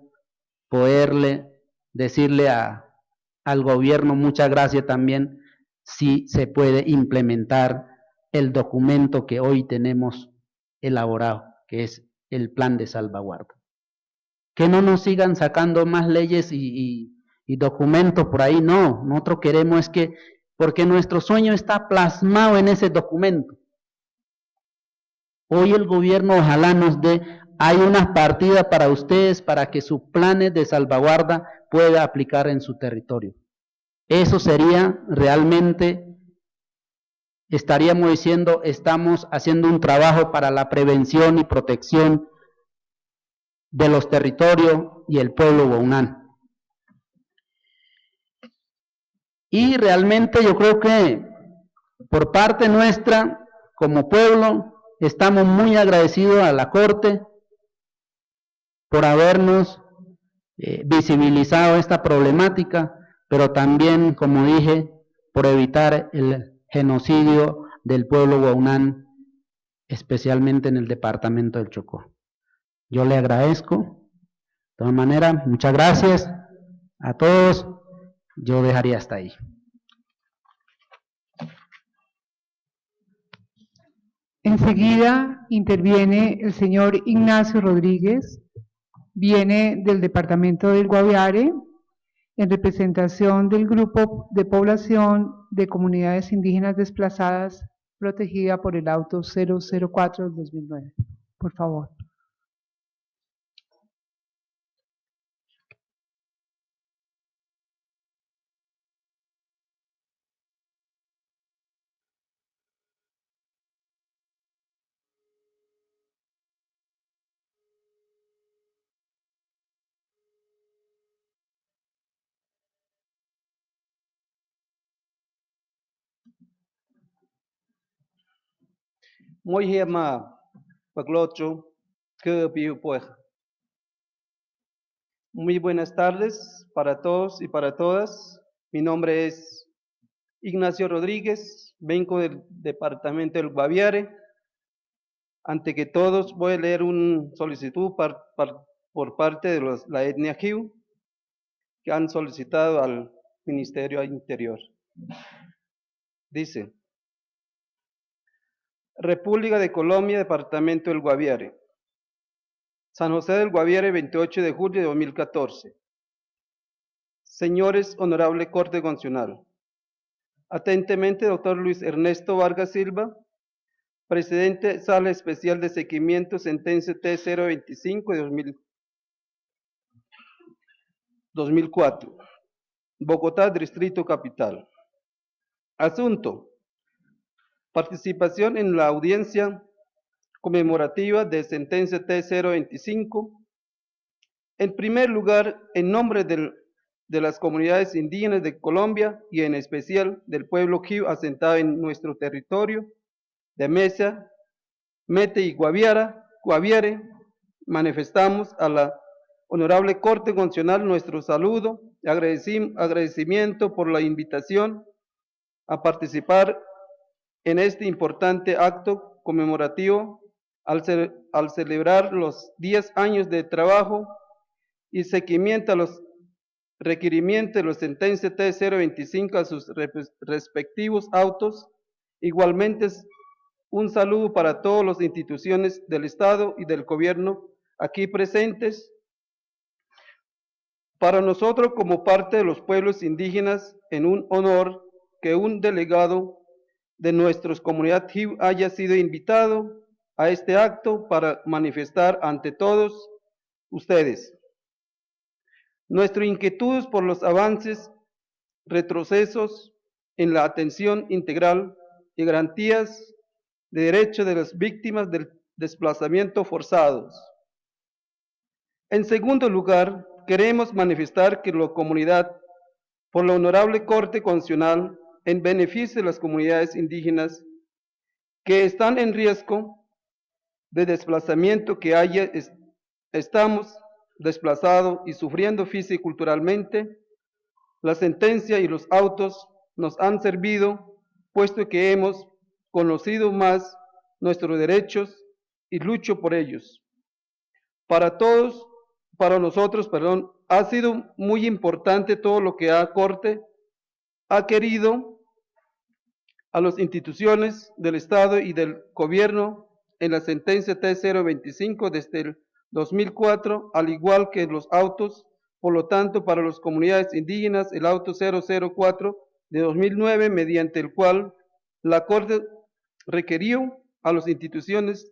poderle decirle al gobierno muchas gracias también si se puede implementar el documento que hoy tenemos elaborado, que es el plan de salvaguarda. Que no nos sigan sacando más leyes y documentos por ahí, no, nosotros queremos es que, porque nuestro sueño está plasmado en ese documento. Hoy el gobierno ojalá nos dé, hay unas partidas para ustedes para que sus planes de salvaguarda pueda aplicar en su territorio. Eso sería realmente, estaríamos diciendo, estamos haciendo un trabajo para la prevención y protección de los territorios y el pueblo Guaunán. Y realmente yo creo que por parte nuestra, como pueblo, estamos muy agradecidos a la Corte por habernos visibilizado esta problemática, pero también, como dije, por evitar el genocidio del pueblo Guaunán, especialmente en el departamento del Chocó. Yo le agradezco, de todas maneras, muchas gracias a todos, yo dejaría hasta ahí. Enseguida interviene el señor Ignacio Rodríguez, viene del departamento del Guaviare, en representación del grupo de población de comunidades indígenas desplazadas protegida por el auto 004 del 2009. Por favor. Muy hema Paglocho, que pues. Muy buenas tardes para todos y para todas. Mi nombre es Ignacio Rodríguez, vengo del departamento del Guaviare. Ante que todos voy a leer una solicitud por parte de la etnia Jiu que han solicitado al Ministerio Interior. Dice: República de Colombia, Departamento del Guaviare. San José del Guaviare, 28 de julio de 2014. Señores, Honorable Corte Constitucional. Atentamente, doctor Luis Ernesto Vargas Silva, Presidente, Sala Especial de Seguimiento, Sentencia T025 de 2004. Bogotá, Distrito Capital. Asunto: participación en la audiencia conmemorativa de sentencia T025. En primer lugar, en nombre de las comunidades indígenas de Colombia y en especial del pueblo Jiu asentado en nuestro territorio de Mesa, Mete y Guaviare, manifestamos a la Honorable Corte Constitucional nuestro saludo y agradecimiento por la invitación a participar en este importante acto conmemorativo al celebrar los 10 años de trabajo y seguimiento a los requerimientos de la sentencia T025 a sus respectivos autos. Igualmente, un saludo para todas las instituciones del Estado y del Gobierno aquí presentes. Para nosotros, como parte de los pueblos indígenas, en un honor que un delegado de nuestra comunidad Jíu haya sido invitado a este acto para manifestar ante todos ustedes nuestra inquietud por los avances, retrocesos en la atención integral y garantías de derechos de las víctimas del desplazamiento forzados. En segundo lugar, queremos manifestar que la comunidad, por la Honorable Corte Constitucional, en beneficio de las comunidades indígenas que están en riesgo de desplazamiento, estamos desplazados y sufriendo física y culturalmente, la sentencia y los autos nos han servido, puesto que hemos conocido más nuestros derechos y lucho por ellos. Para nosotros, ha sido muy importante todo lo que la Corte ha querido a las instituciones del Estado y del Gobierno en la sentencia T025 desde el 2004, al igual que los autos. Por lo tanto, para las comunidades indígenas, el auto 004 de 2009, mediante el cual la Corte requirió a las instituciones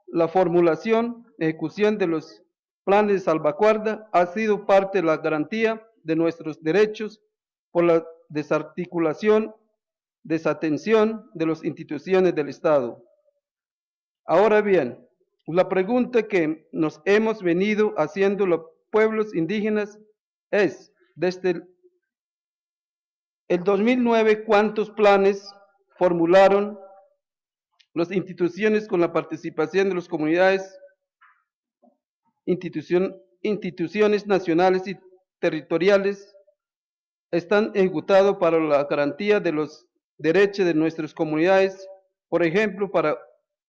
la formulación, ejecución de los planes de salvaguarda, ha sido parte de la garantía de nuestros derechos por la desarticulación, desatención de las instituciones del Estado. Ahora bien, la pregunta que nos hemos venido haciendo los pueblos indígenas es, desde el 2009, ¿cuántos planes formularon las instituciones con la participación de las comunidades, instituciones nacionales y territoriales están ejecutados para la garantía de los derechos de nuestras comunidades? Por ejemplo, para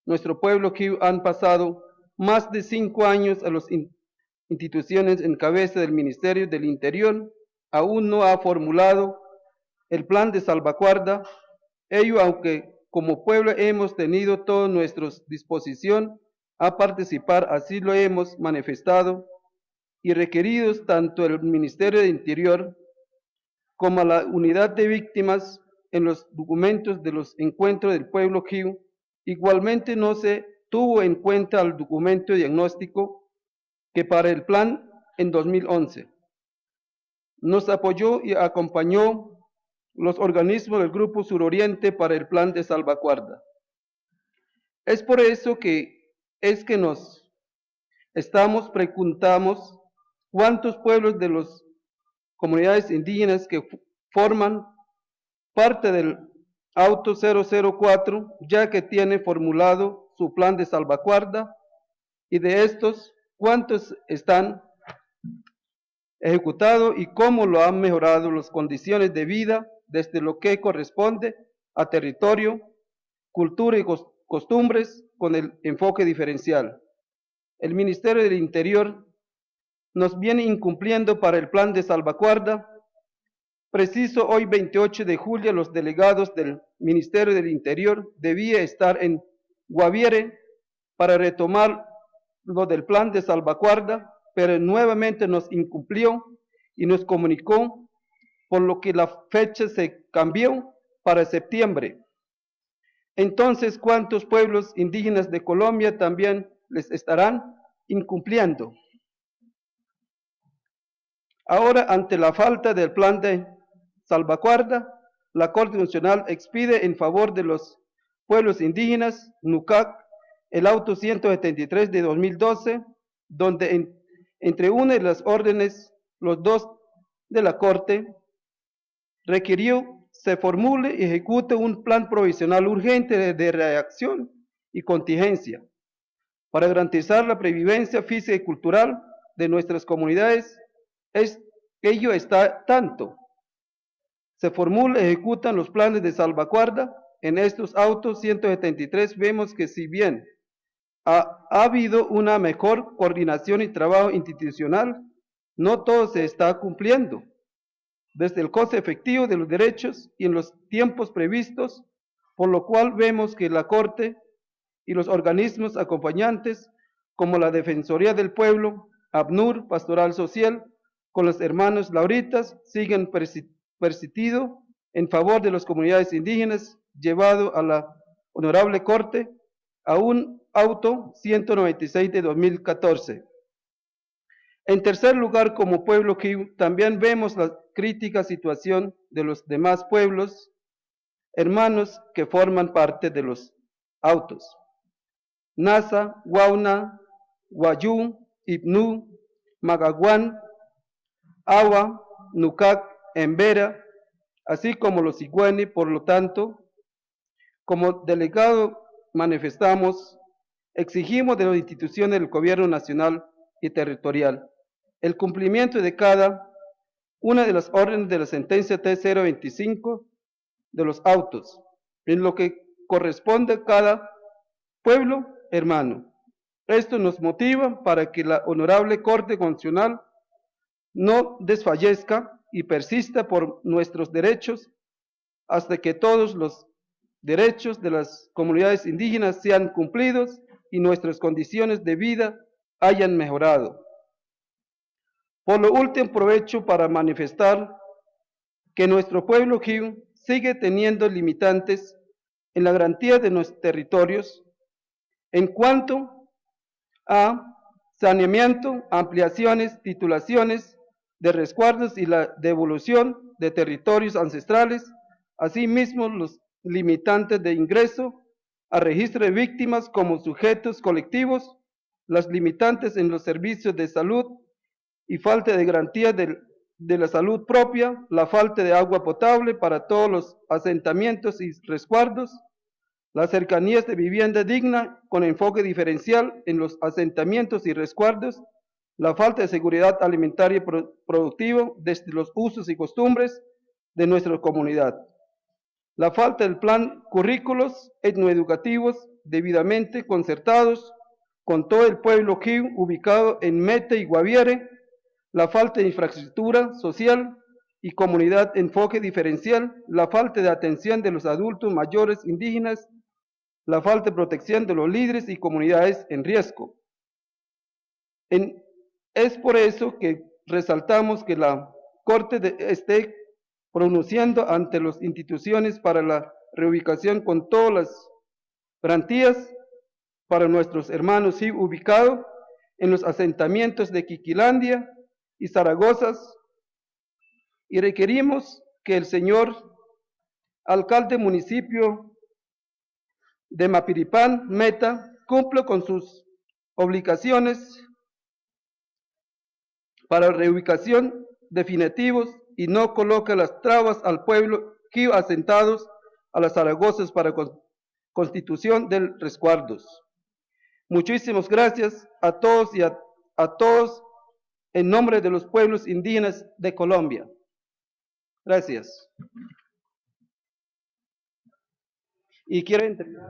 nuestro pueblo que han pasado más de 5 años a las instituciones en cabeza del Ministerio del Interior, aún no ha formulado el plan de salvaguarda. Ello, aunque como pueblo hemos tenido toda nuestra disposición a participar, así lo hemos manifestado y requeridos tanto el Ministerio del Interior como a la unidad de víctimas en los documentos de los encuentros del pueblo Jíu. Igualmente no se tuvo en cuenta el documento diagnóstico que para el plan en 2011 nos apoyó y acompañó los organismos del Grupo Suroriente para el plan de salvaguarda. Es por eso que nos preguntamos cuántos pueblos de las comunidades indígenas que forman parte del auto 004, ya que tiene formulado su plan de salvaguarda, y de estos, cuántos están ejecutados y cómo lo han mejorado las condiciones de vida desde lo que corresponde a territorio, cultura y costumbres con el enfoque diferencial. El Ministerio del Interior nos viene incumpliendo para el plan de salvaguarda. Preciso hoy 28 de julio, los delegados del Ministerio del Interior debían estar en Guaviare para retomar lo del plan de salvaguarda, pero nuevamente nos incumplió y nos comunicó, por lo que la fecha se cambió para septiembre. Entonces, ¿cuántos pueblos indígenas de Colombia también les estarán incumpliendo? Ahora, ante la falta del plan de salvaguarda, la Corte Constitucional expide en favor de los pueblos indígenas, NUCAC, el auto 173 de 2012, donde entre una de las órdenes, los dos de la Corte, requirió se formule y ejecute un plan provisional urgente de reacción y contingencia para garantizar la previvencia física y cultural de nuestras comunidades. Ello está tanto. Se formula y ejecutan los planes de salvaguarda. En estos autos 173 vemos que si bien ha habido una mejor coordinación y trabajo institucional. No todo se está cumpliendo. Desde el goce efectivo de los derechos y en los tiempos previstos, por lo cual vemos que la Corte y los organismos acompañantes, como la Defensoría del Pueblo, ABNUR, Pastoral Social, con los hermanos lauritas, siguen persistido en favor de las comunidades indígenas, llevado a la Honorable Corte a un auto 196 de 2014. En tercer lugar, como pueblo Kivu, también vemos la crítica situación de los demás pueblos hermanos que forman parte de los autos. Nasa, Guauna, Guayú, Ibnú, Magaguán, Awa, Nucac, Embera, así como los Iguani. Por lo tanto, como delegado manifestamos, exigimos de las instituciones del gobierno nacional y territorial el cumplimiento de cada una de las órdenes de la sentencia T025 de los autos, en lo que corresponde a cada pueblo hermano. Esto nos motiva para que la Honorable Corte Constitucional no desfallezca y persista por nuestros derechos hasta que todos los derechos de las comunidades indígenas sean cumplidos y nuestras condiciones de vida hayan mejorado. Por lo último, aprovecho para manifestar que nuestro pueblo Jiu sigue teniendo limitantes en la garantía de nuestros territorios en cuanto a saneamiento, ampliaciones, titulaciones de resguardos y la devolución de territorios ancestrales, asimismo los limitantes de ingreso a registro de víctimas como sujetos colectivos, las limitantes en los servicios de salud y falta de garantía de la salud propia, la falta de agua potable para todos los asentamientos y resguardos, las cercanías de vivienda digna con enfoque diferencial en los asentamientos y resguardos, la falta de seguridad alimentaria y productiva desde los usos y costumbres de nuestra comunidad, la falta del plan currículos etnoeducativos debidamente concertados con todo el pueblo Jiu ubicado en Mete y Guaviare, la falta de infraestructura social y comunidad enfoque diferencial, la falta de atención de los adultos mayores indígenas, la falta de protección de los líderes y comunidades en riesgo. Es por eso que resaltamos que la Corte esté pronunciando ante las instituciones para la reubicación con todas las garantías para nuestros hermanos ubicados en los asentamientos de Quiquilandia y Zaragoza, y requerimos que el señor alcalde municipio de Mapiripán, Meta, cumpla con sus obligaciones para reubicación definitivos y no coloque las trabas al pueblo que asentados a las Zaragozas para constitución del resguardos. Muchísimas gracias a todos y a todos en nombre de los pueblos indígenas de Colombia. Gracias. Y quiero entregar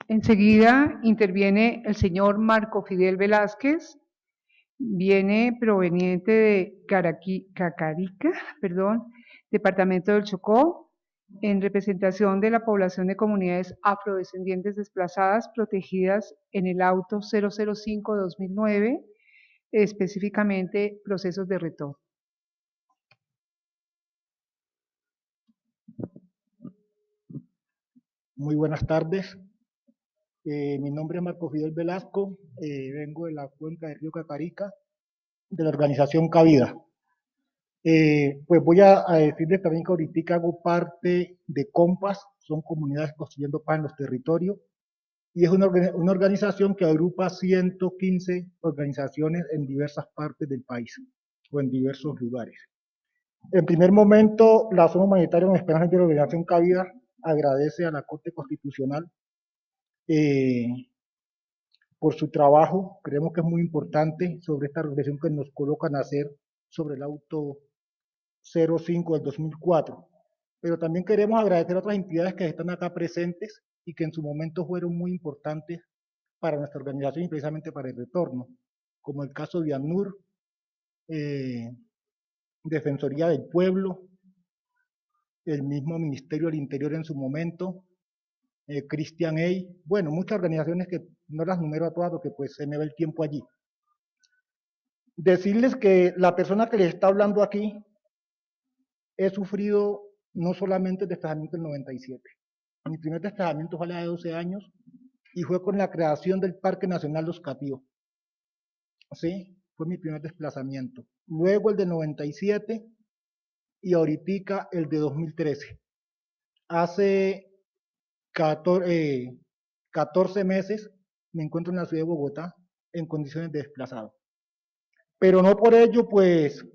Enseguida interviene el señor Marco Fidel Velázquez, viene proveniente de Cacarica, departamento del Chocó, en representación de la población de comunidades afrodescendientes desplazadas protegidas en el auto 005-2009, específicamente procesos de retorno. Muy buenas tardes. Mi nombre es Marco Fidel Velasco, vengo de la cuenca del río Cacarica, de la organización Cabida. Pues voy a decirles también que ahorita hago parte de COMPAS, son comunidades construyendo paz en los territorios, y es una organización que agrupa 115 organizaciones en diversas partes del país o en diversos lugares. En primer momento, la Zona Humanitaria en Esperanza de la Organización Cabida agradece a la Corte Constitucional por su trabajo. Creemos que es muy importante sobre esta reflexión que nos colocan a hacer sobre el auto 05 del 2004. Pero también queremos agradecer a otras entidades que están acá presentes y que en su momento fueron muy importantes para nuestra organización y precisamente para el retorno, como el caso de ANUR, Defensoría del Pueblo, el mismo Ministerio del Interior en su momento, Christian Aid, bueno, muchas organizaciones que no las numero a todas porque pues se me va el tiempo allí. Decirles que la persona que les está hablando aquí he sufrido no solamente el desplazamiento del 97. Mi primer desplazamiento fue a la de 12 años y fue con la creación del Parque Nacional Los Catíos. ¿Sí? Fue mi primer desplazamiento. Luego el de 97 y ahorita el de 2013. Hace 14 meses me encuentro en la ciudad de Bogotá en condiciones de desplazado. Pero no por ello, pues,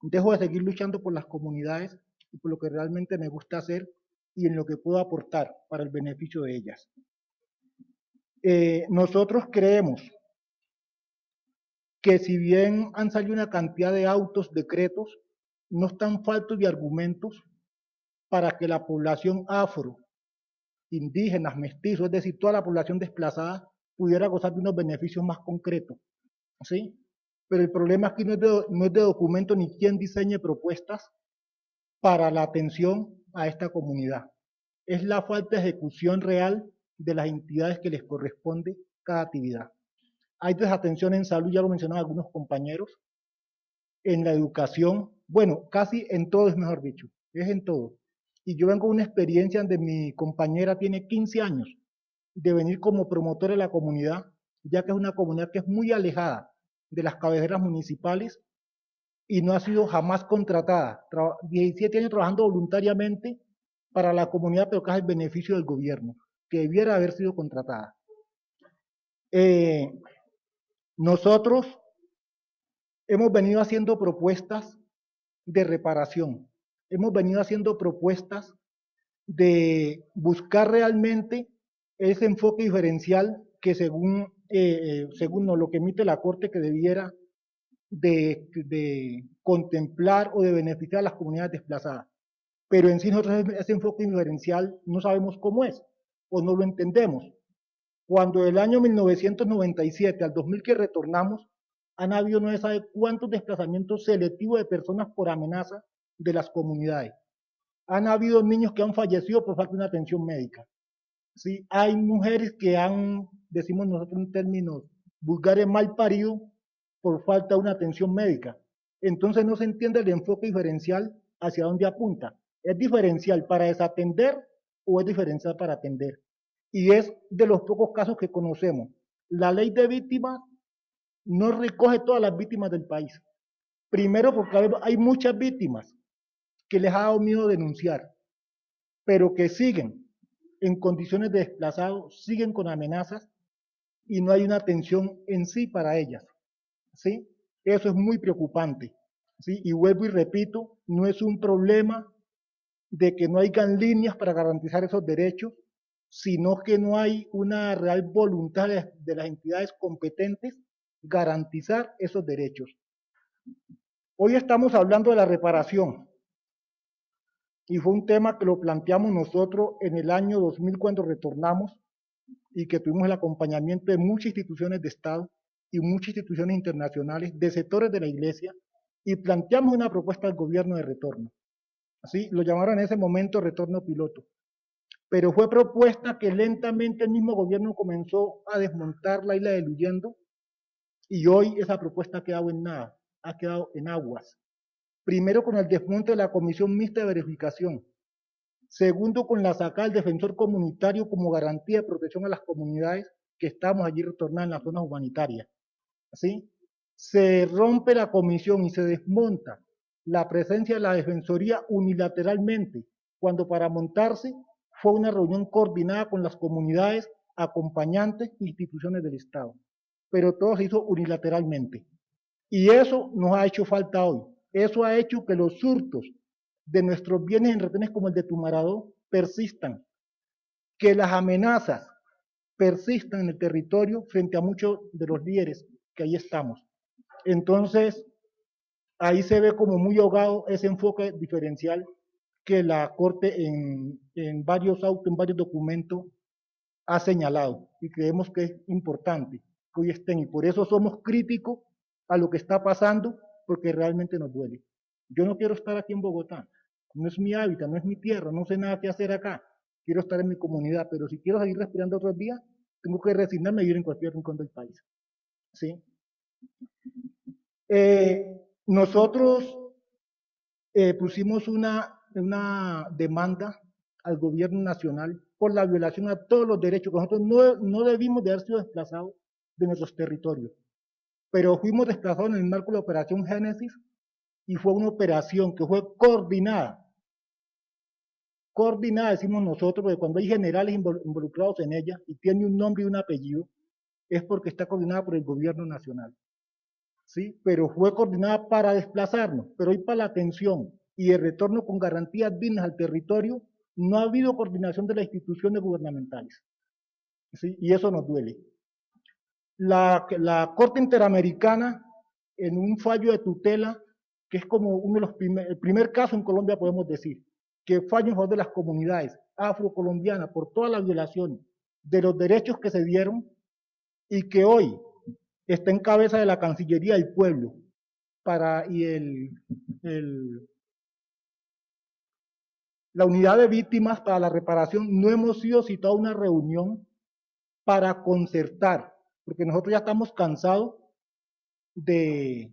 dejo de seguir luchando por las comunidades y por lo que realmente me gusta hacer y en lo que puedo aportar para el beneficio de ellas. Nosotros creemos que si bien han salido una cantidad de autos, decretos, no están faltos de argumentos para que la población afro, indígenas, mestizos, es decir, toda la población desplazada, pudiera gozar de unos beneficios más concretos, ¿sí? Pero el problema aquí no es de documento ni quién diseñe propuestas para la atención a esta comunidad. Es la falta de ejecución real de las entidades que les corresponde cada actividad. Hay desatención en salud, ya lo mencionaron algunos compañeros, en la educación, bueno, casi en todo es mejor dicho, es en todo. Y yo vengo de una experiencia donde mi compañera tiene 15 años de venir como promotora de la comunidad, ya que es una comunidad que es muy alejada de las cabeceras municipales y no ha sido jamás contratada. 17 años trabajando voluntariamente para la comunidad, pero casi el beneficio del gobierno, que debiera haber sido contratada. Nosotros hemos venido haciendo propuestas de reparación, hemos venido haciendo propuestas de buscar realmente ese enfoque diferencial que según lo que emite la Corte que debiera de contemplar o de beneficiar a las comunidades desplazadas. Pero en sí nosotros ese enfoque diferencial no sabemos cómo es o no lo entendemos. Cuando del año 1997 al 2000 que retornamos, han habido no se sabe cuántos desplazamientos selectivos de personas por amenaza de las comunidades. Han habido niños que han fallecido por falta de una atención médica. ¿Sí? Hay mujeres que han, decimos nosotros en términos vulgares, mal parido por falta de una atención médica. Entonces no se entiende el enfoque diferencial hacia dónde apunta. ¿Es diferencial para desatender o es diferencial para atender? Y es de los pocos casos que conocemos. La ley de víctimas no recoge todas las víctimas del país. Primero porque hay muchas víctimas que les ha dado miedo denunciar, pero que siguen en condiciones de desplazado, siguen con amenazas y no hay una atención en sí para ellas. ¿Sí? Eso es muy preocupante. ¿Sí? Y vuelvo y repito, no es un problema de que no hayan líneas para garantizar esos derechos, sino que no hay una real voluntad de las entidades competentes garantizar esos derechos. Hoy estamos hablando de la reparación y fue un tema que lo planteamos nosotros en el año 2000 cuando retornamos y que tuvimos el acompañamiento de muchas instituciones de Estado y muchas instituciones internacionales, de sectores de la Iglesia, y planteamos una propuesta al gobierno de retorno. Así lo llamaron en ese momento retorno piloto. Pero fue propuesta que lentamente el mismo gobierno comenzó a desmontarla y la diluyendo, y hoy esa propuesta ha quedado en nada, ha quedado en aguas. Primero con el desmonte de la Comisión Mixta de Verificación. Segundo, con la sacada del defensor comunitario como garantía de protección a las comunidades que estamos allí retornadas en las zonas humanitarias. ¿Sí? Se rompe la comisión y se desmonta la presencia de la Defensoría unilateralmente, cuando para montarse fue una reunión coordinada con las comunidades acompañantes, instituciones del Estado, pero todo se hizo unilateralmente. Y eso nos ha hecho falta hoy. Eso ha hecho que los hurtos de nuestros bienes en retenes como el de Tumaradó persistan, que las amenazas persistan en el territorio frente a muchos de los líderes que ahí estamos. Entonces, ahí se ve como muy ahogado ese enfoque diferencial que la Corte en varios autos, en varios documentos, ha señalado, y creemos que es importante que hoy estén, y por eso somos críticos a lo que está pasando, porque realmente nos duele. Yo no quiero estar aquí en Bogotá, no es mi hábitat, no es mi tierra, no sé nada qué hacer acá, quiero estar en mi comunidad, pero si quiero seguir respirando otros días, tengo que resignarme a vivir en cualquier rincón del país. ¿Sí? Nosotros pusimos una demanda al gobierno nacional por la violación a todos los derechos, que nosotros no debimos de haber sido desplazados de nuestros territorios, pero fuimos desplazados en el marco de la Operación Génesis, y fue una operación que fue coordinada, decimos nosotros, porque cuando hay generales involucrados en ella, y tiene un nombre y un apellido, es porque está coordinada por el gobierno nacional. ¿Sí? Pero fue coordinada para desplazarnos, pero hoy para la atención y el retorno con garantías dignas al territorio, no ha habido coordinación de las instituciones gubernamentales. ¿Sí? Y eso nos duele. La Corte Interamericana, en un fallo de tutela, que es como uno de los el primer caso en Colombia, podemos decir, que falla en favor de las comunidades afrocolombianas por todas las violaciones de los derechos que se dieron, y que hoy está en cabeza de la Cancillería del Pueblo la unidad de víctimas para la reparación. No hemos sido citados a una reunión para concertar, porque nosotros ya estamos cansados de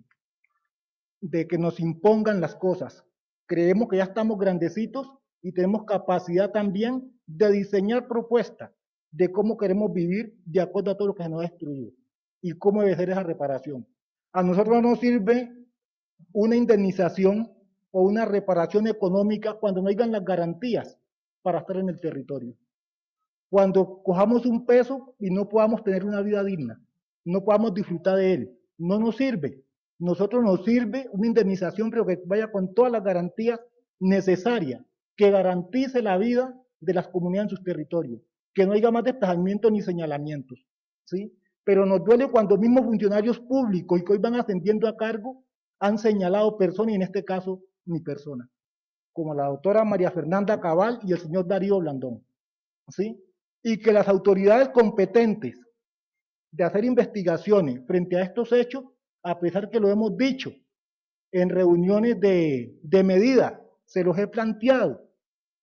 que nos impongan las cosas. Creemos que ya estamos grandecitos y tenemos capacidad también de diseñar propuestas de cómo queremos vivir de acuerdo a todo lo que se nos ha destruido y cómo debe ser esa reparación. A nosotros no nos sirve una indemnización o una reparación económica cuando no hayan las garantías para estar en el territorio. Cuando cojamos un peso y no podamos tener una vida digna, no podamos disfrutar de él, no nos sirve. Nosotros nos sirve una indemnización, pero que vaya con todas las garantías necesarias, que garantice la vida de las comunidades en sus territorios, que no haya más desplazamientos ni señalamientos, ¿sí? Pero nos duele cuando mismos funcionarios públicos y que hoy van ascendiendo a cargo han señalado personas, y en este caso mi persona, como la doctora María Fernanda Cabal y el señor Darío Blandón, ¿sí? Y que las autoridades competentes de hacer investigaciones frente a estos hechos, a pesar que lo hemos dicho en reuniones de medida, se los he planteado,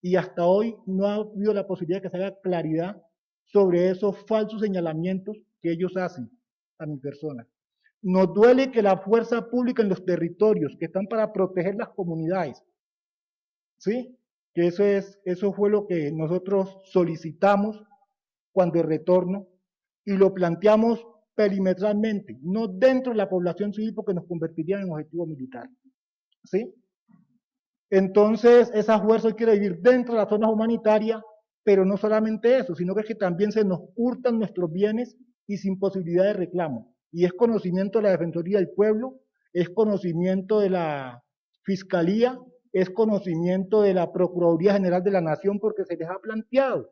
y hasta hoy no ha habido la posibilidad de que se haga claridad sobre esos falsos señalamientos que ellos hacen a mi persona. Nos duele que la fuerza pública en los territorios, que están para proteger las comunidades, ¿sí? Que eso fue lo que nosotros solicitamos cuando el retorno, y lo planteamos perimetralmente, no dentro de la población civil, porque nos convertirían en objetivo militar, ¿sí? Entonces, esa fuerza hoy quiere vivir dentro de las zonas humanitarias, pero no solamente eso, sino que es que también se nos hurtan nuestros bienes y sin posibilidad de reclamo. Y es conocimiento de la Defensoría del Pueblo, es conocimiento de la Fiscalía, es conocimiento de la Procuraduría General de la Nación, porque se les ha planteado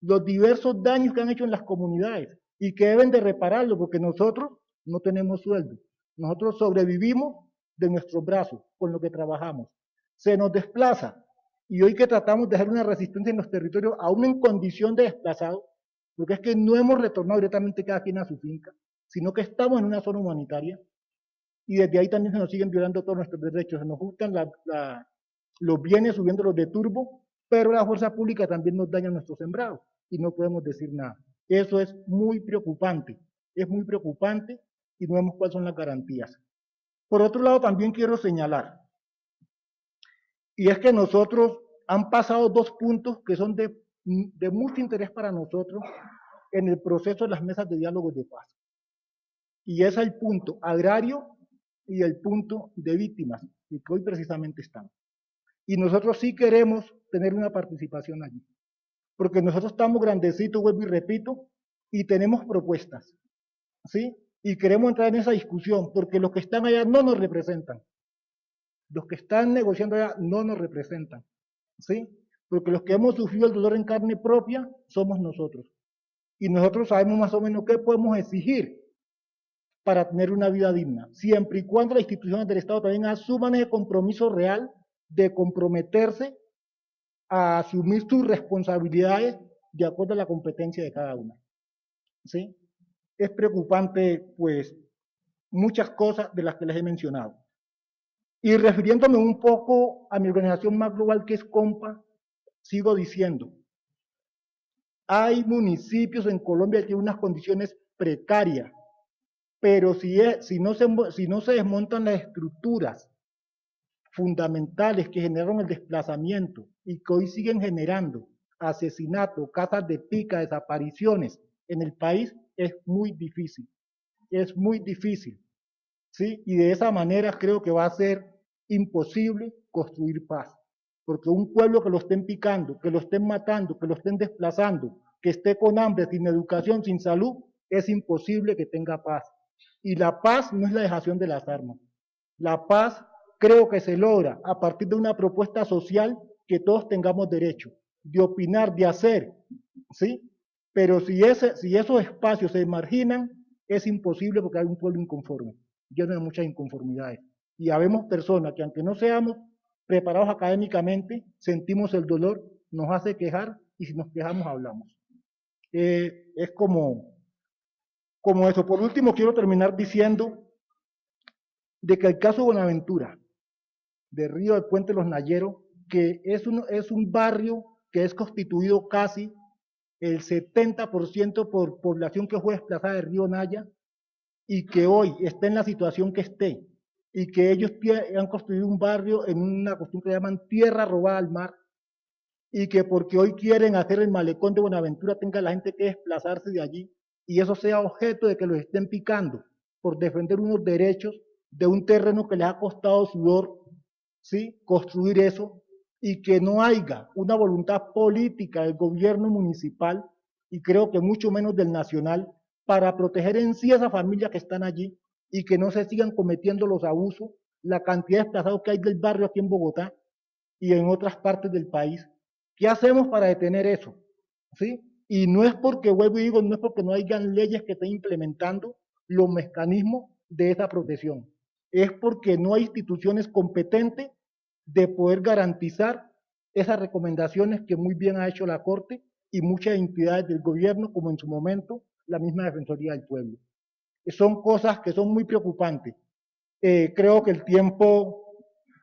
los diversos daños que han hecho en las comunidades y que deben de repararlo, porque nosotros no tenemos sueldo. Nosotros sobrevivimos de nuestros brazos, con lo que trabajamos. Se nos desplaza, y hoy que tratamos de hacer una resistencia en los territorios, aún en condición de desplazado, porque es que no hemos retornado directamente cada quien a su finca, sino que estamos en una zona humanitaria, y desde ahí también se nos siguen violando todos nuestros derechos, se nos gustan los bienes subiéndolos de turbo, pero la fuerza pública también nos daña nuestros sembrados, y no podemos decir nada. Eso es muy preocupante, y no vemos cuáles son las garantías. Por otro lado, también quiero señalar, y es que nosotros han pasado dos puntos que son de mucho interés para nosotros en el proceso de las mesas de diálogo de paz. Y es el punto agrario y el punto de víctimas, y que hoy precisamente estamos. Y nosotros sí queremos tener una participación allí, porque nosotros estamos grandecitos, vuelvo y repito, y tenemos propuestas, ¿sí? Y queremos entrar en esa discusión, porque los que están allá no nos representan. Los que están negociando allá no nos representan, ¿sí? Porque los que hemos sufrido el dolor en carne propia somos nosotros. Y nosotros sabemos más o menos qué podemos exigir para tener una vida digna, siempre y cuando las instituciones del Estado también asuman ese compromiso real de comprometerse a asumir sus responsabilidades de acuerdo a la competencia de cada una, ¿sí? Es preocupante, pues, muchas cosas de las que les he mencionado. Y refiriéndome un poco a mi organización más global, que es COMPA, sigo diciendo, hay municipios en Colombia que tienen unas condiciones precarias, pero si no se desmontan las estructuras fundamentales que generaron el desplazamiento y que hoy siguen generando asesinatos, casas de pica, desapariciones en el país, es muy difícil, ¿sí? Y de esa manera creo que va a ser imposible construir paz, porque un pueblo que lo estén picando, que lo estén matando, que lo estén desplazando, que esté con hambre, sin educación, sin salud, es imposible que tenga paz. Y la paz no es la dejación de las armas. La paz creo que se logra a partir de una propuesta social que todos tengamos derecho de opinar, de hacer, ¿sí? Pero si esos espacios se marginan, es imposible porque hay un pueblo inconforme, lleno de muchas inconformidades. Y habemos personas que, aunque no seamos preparados académicamente, sentimos el dolor, nos hace quejar y si nos quejamos hablamos. Es como eso. Por último, quiero terminar diciendo de que el caso Buenaventura, de Río del Puente Los Nayeros, que es un barrio que es constituido casi el 70% por población que fue desplazada de Río Naya y que hoy está en la situación que esté, y que ellos han construido un barrio en una cuestión que llaman tierra robada al mar, y que porque hoy quieren hacer el malecón de Buenaventura tenga la gente que desplazarse de allí, y eso sea objeto de que los estén picando por defender unos derechos de un terreno que les ha costado sudor, ¿sí? Construir eso, y que no haya una voluntad política del gobierno municipal, y creo que mucho menos del nacional, para proteger en sí a esas familias que están allí, y que no se sigan cometiendo los abusos, la cantidad de desplazados que hay del barrio aquí en Bogotá y en otras partes del país. ¿Qué hacemos para detener eso? ¿Sí? Y no es porque, vuelvo y digo, no es porque no hayan leyes que estén implementando los mecanismos de esa protección, es porque no hay instituciones competentes de poder garantizar esas recomendaciones que muy bien ha hecho la Corte y muchas entidades del gobierno, como en su momento la misma Defensoría del Pueblo. Son cosas que son muy preocupantes. Creo que el tiempo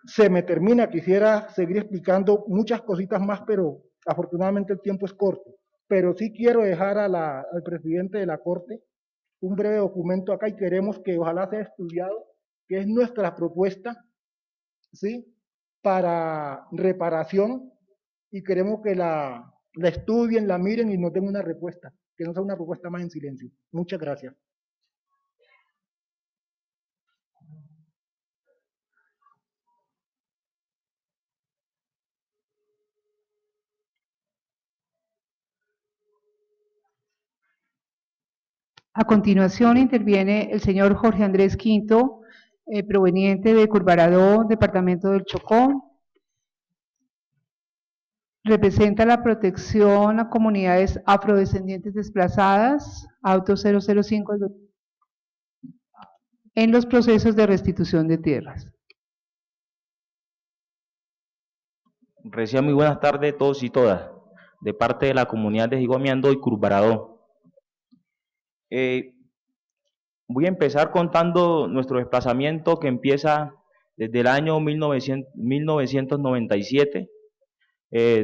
se me termina, quisiera seguir explicando muchas cositas más, pero afortunadamente el tiempo es corto. Pero sí quiero dejar al presidente de la Corte un breve documento acá y queremos que ojalá sea estudiado, que es nuestra propuesta, ¿sí? Para reparación, y queremos que la estudien, la miren y nos den una respuesta, que no sea una propuesta más en silencio. Muchas gracias. A continuación interviene el señor Jorge Andrés Quinto, proveniente de Curvarado, departamento del Chocó. Representa la protección a comunidades afrodescendientes desplazadas, auto 005, en los procesos de restitución de tierras. Recién muy buenas tardes a todos y todas, de parte de la comunidad de Jiguamiando y Curvarado. Voy a empezar contando nuestro desplazamiento que empieza desde el año 1997,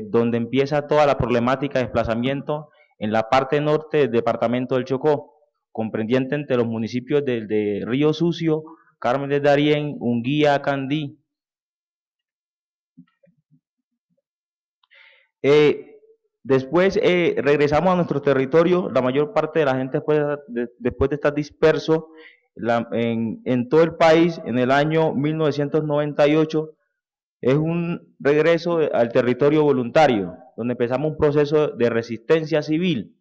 donde empieza toda la problemática de desplazamiento en la parte norte del departamento del Chocó, comprendiente entre los municipios de Río Sucio, Carmen de Darién, Unguía, Candí. Después regresamos a nuestro territorio, la mayor parte de la gente después de estar disperso en todo el país en el año 1998, es un regreso al territorio voluntario, donde empezamos un proceso de resistencia civil.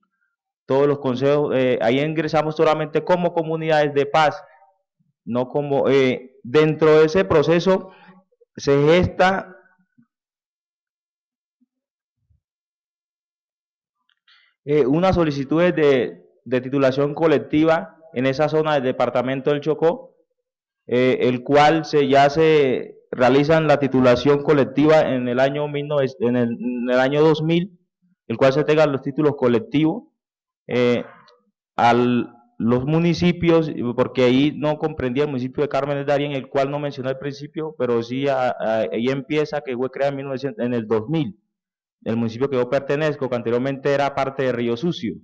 Todos los consejos, ahí ingresamos solamente como comunidades de paz, no como, dentro de ese proceso se gesta una solicitud de titulación colectiva en esa zona del departamento del Chocó, el cual ya se realiza la titulación colectiva en el año 2000, el cual se tengan los títulos colectivos a los municipios, porque ahí no comprendía el municipio de Carmen del Darién, el cual no mencioné al principio, pero sí ahí empieza, que fue creado en el 2000. El municipio que yo pertenezco, que anteriormente era parte de Río Sucio,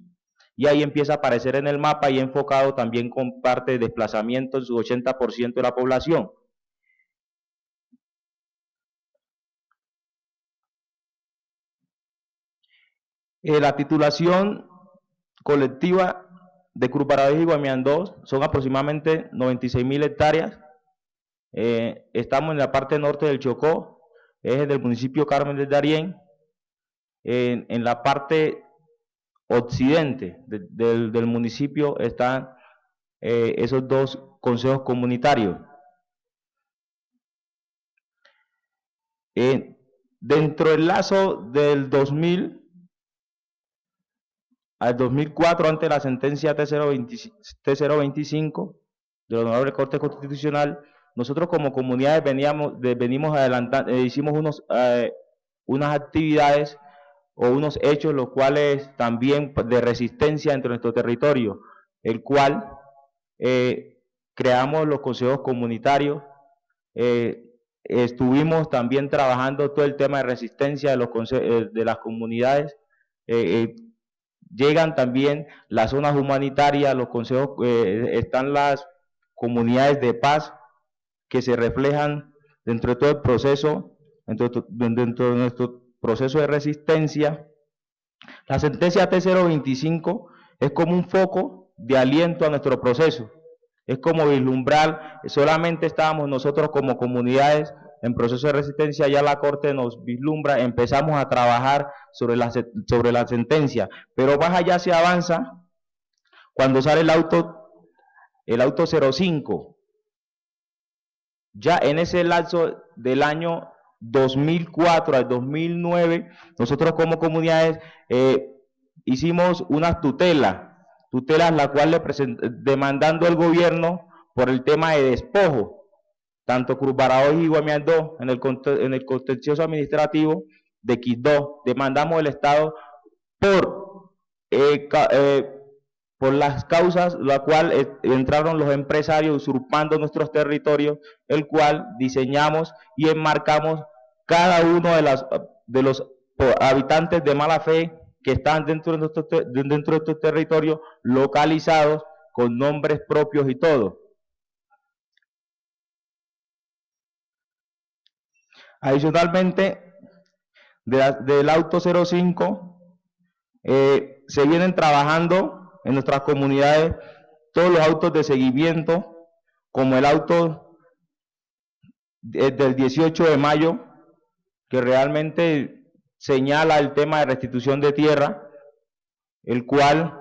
y ahí empieza a aparecer en el mapa y enfocado también con parte de desplazamiento en su 80% de la población. La titulación colectiva de Cruz Barahona y Guamiandó son aproximadamente 96.000 hectáreas. Estamos en la parte norte del Chocó, es del municipio Carmen del Darién. En la parte occidente del municipio están esos dos consejos comunitarios. Dentro del lazo del 2000 al 2004, ante la sentencia T025 de la Honorable Corte Constitucional, nosotros como comunidades venimos adelantando, hicimos unas actividades o unos hechos los cuales también de resistencia entre nuestro territorio, el cual creamos los consejos comunitarios, estuvimos también trabajando todo el tema de resistencia de las comunidades, llegan también las zonas humanitarias, los consejos, están las comunidades de paz que se reflejan dentro de todo el proceso, dentro de nuestro proceso de resistencia. La sentencia T025 es como un foco de aliento a nuestro proceso, es como vislumbrar, solamente estábamos nosotros como comunidades en proceso de resistencia, ya la Corte nos vislumbra, empezamos a trabajar sobre la sentencia, pero más allá se avanza cuando sale el auto 05, ya en ese lapso del año 2004 al 2009, nosotros como comunidades hicimos unas tutelas la cual demandando al gobierno por el tema de despojo, tanto Cruz Barahona y Guamiandó en el contencioso administrativo de Quibdó, demandamos al Estado por las causas la cual entraron los empresarios usurpando nuestros territorios, el cual diseñamos y enmarcamos cada uno de los habitantes de mala fe que están dentro de estos territorios, localizados con nombres propios y todo. Adicionalmente, del auto 05, se vienen trabajando en nuestras comunidades todos los autos de seguimiento, como el auto del 18 de mayo, que realmente señala el tema de restitución de tierra, el cual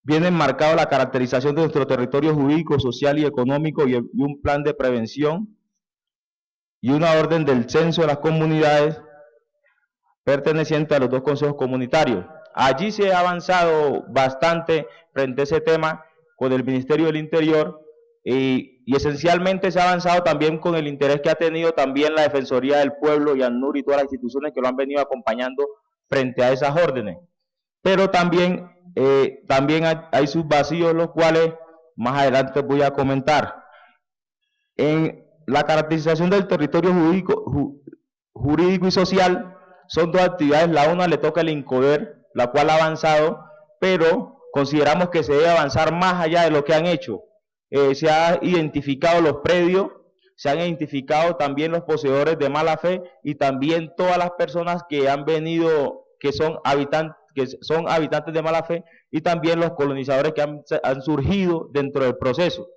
viene enmarcado la caracterización de nuestro territorio jurídico, social y económico y un plan de prevención y una orden del censo de las comunidades pertenecientes a los dos consejos comunitarios. Allí se ha avanzado bastante frente a ese tema con el Ministerio del Interior y esencialmente se ha avanzado también con el interés que ha tenido también la Defensoría del Pueblo y ANUR y todas las instituciones que lo han venido acompañando frente a esas órdenes. Pero también hay sus vacíos, los cuales más adelante voy a comentar. En la caracterización del territorio jurídico y social son dos actividades, la una le toca el INCODER, la cual ha avanzado, pero consideramos que se debe avanzar más allá de lo que han hecho. Se han identificado los predios, se han identificado también los poseedores de mala fe y también todas las personas que han venido, que son habitantes de mala fe, y también los colonizadores que han surgido dentro del proceso.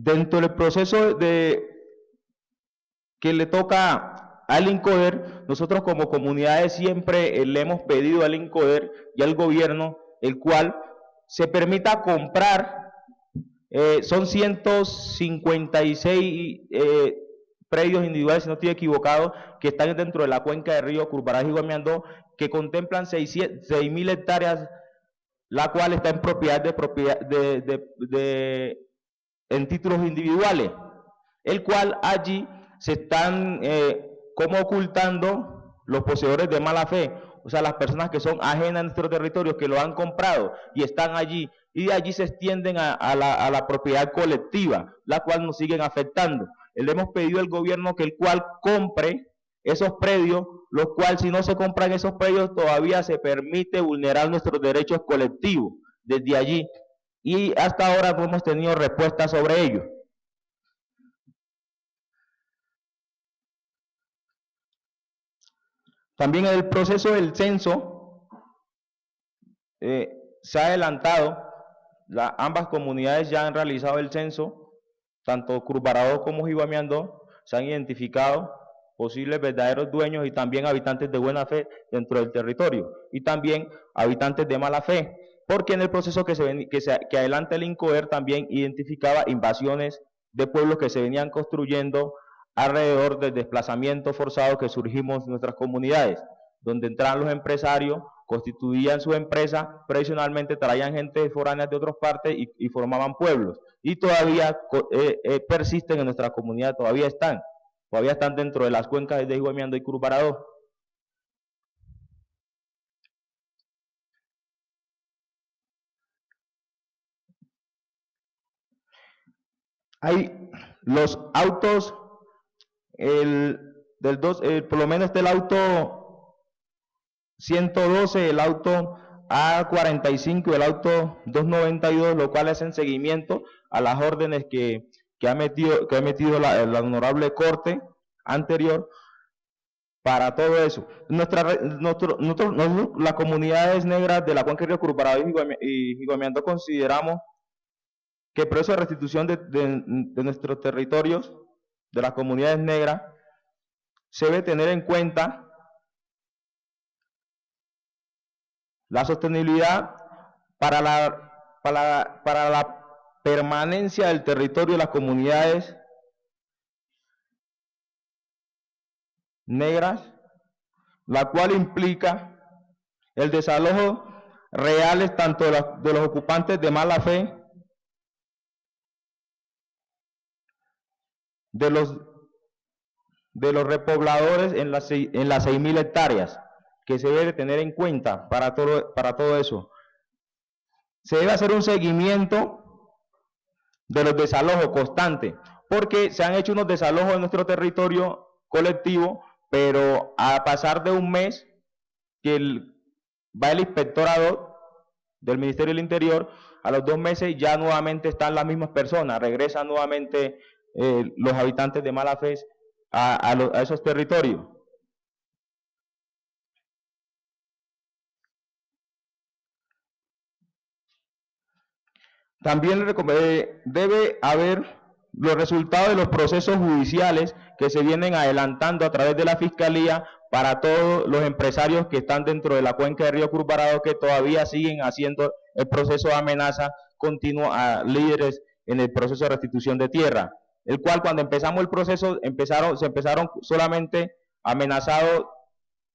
Dentro del proceso que le toca al INCODER, nosotros como comunidades siempre le hemos pedido al INCODER y al gobierno el cual se permita comprar, son 156 predios individuales, si no estoy equivocado, que están dentro de la cuenca del río Curvaraj y Guamiandó, que contemplan 6.000 hectáreas, la cual está en propiedad en títulos individuales, el cual allí se están como ocultando los poseedores de mala fe, o sea, las personas que son ajenas a nuestro territorio, que lo han comprado y están allí, y de allí se extienden a la propiedad colectiva, la cual nos siguen afectando. Le hemos pedido al gobierno que el cual compre esos predios, los cuales si no se compran esos predios todavía se permite vulnerar nuestros derechos colectivos desde allí, y hasta ahora no hemos tenido respuesta sobre ello. También en el proceso del censo se ha adelantado, ambas comunidades ya han realizado el censo, tanto Curvaraj como Guamiandó, se han identificado posibles verdaderos dueños y también habitantes de buena fe dentro del territorio, y también habitantes de mala fe, porque en el proceso que adelanta el INCODER también identificaba invasiones de pueblos que se venían construyendo alrededor del desplazamiento forzado que surgimos en nuestras comunidades, donde entraban los empresarios, constituían su empresa, tradicionalmente traían gente foránea de otras partes y formaban pueblos, y todavía persisten en nuestra comunidad, todavía están dentro de las cuencas de Guamiandó y Curvaraj. Hay los autos, por lo menos está el auto 112, el auto A45 y el auto 292, lo cual hacen seguimiento a las órdenes que ha metido la honorable Corte anterior para todo eso. Nosotros, las comunidades negras de la cuenca del río Curvaraj y Guamiandó consideramos que el proceso de restitución de nuestros territorios, de las comunidades negras, se debe tener en cuenta la sostenibilidad para la permanencia del territorio de las comunidades negras, la cual implica el desalojo reales tanto de los ocupantes de mala fe, de los repobladores en las 6.000 hectáreas, que se debe tener en cuenta para todo eso. Se debe hacer un seguimiento de los desalojos constantes, porque se han hecho unos desalojos en nuestro territorio colectivo, pero a pasar de un mes que va el inspectorado del Ministerio del Interior, a los 2 meses ya nuevamente están las mismas personas, regresan nuevamente los habitantes de mala fe a esos territorios. También debe haber los resultados de los procesos judiciales que se vienen adelantando a través de la Fiscalía para todos los empresarios que están dentro de la cuenca del río Curvaraj, que todavía siguen haciendo el proceso de amenaza continua a líderes en el proceso de restitución de tierra, el cual cuando empezamos el proceso se empezaron solamente amenazados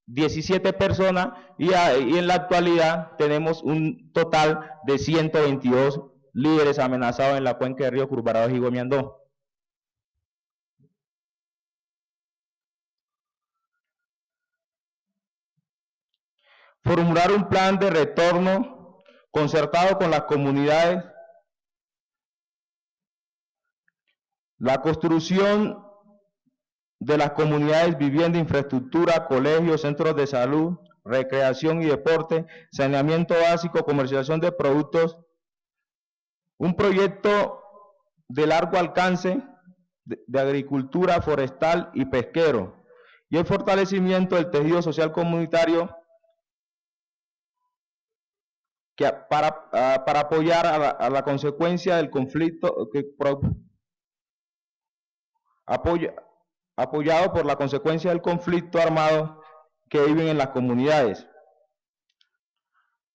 17 personas y en la actualidad tenemos un total de 122 líderes amenazados en la cuenca del río Curvaraj y Guamiandó. Formular un plan de retorno concertado con las comunidades, la construcción de las comunidades, vivienda, infraestructura, colegios, centros de salud, recreación y deporte, saneamiento básico, comercialización de productos, un proyecto de largo alcance de agricultura forestal y pesquero, y el fortalecimiento del tejido social comunitario para apoyar a la consecuencia del conflicto apoyado por la consecuencia del conflicto armado que viven en las comunidades.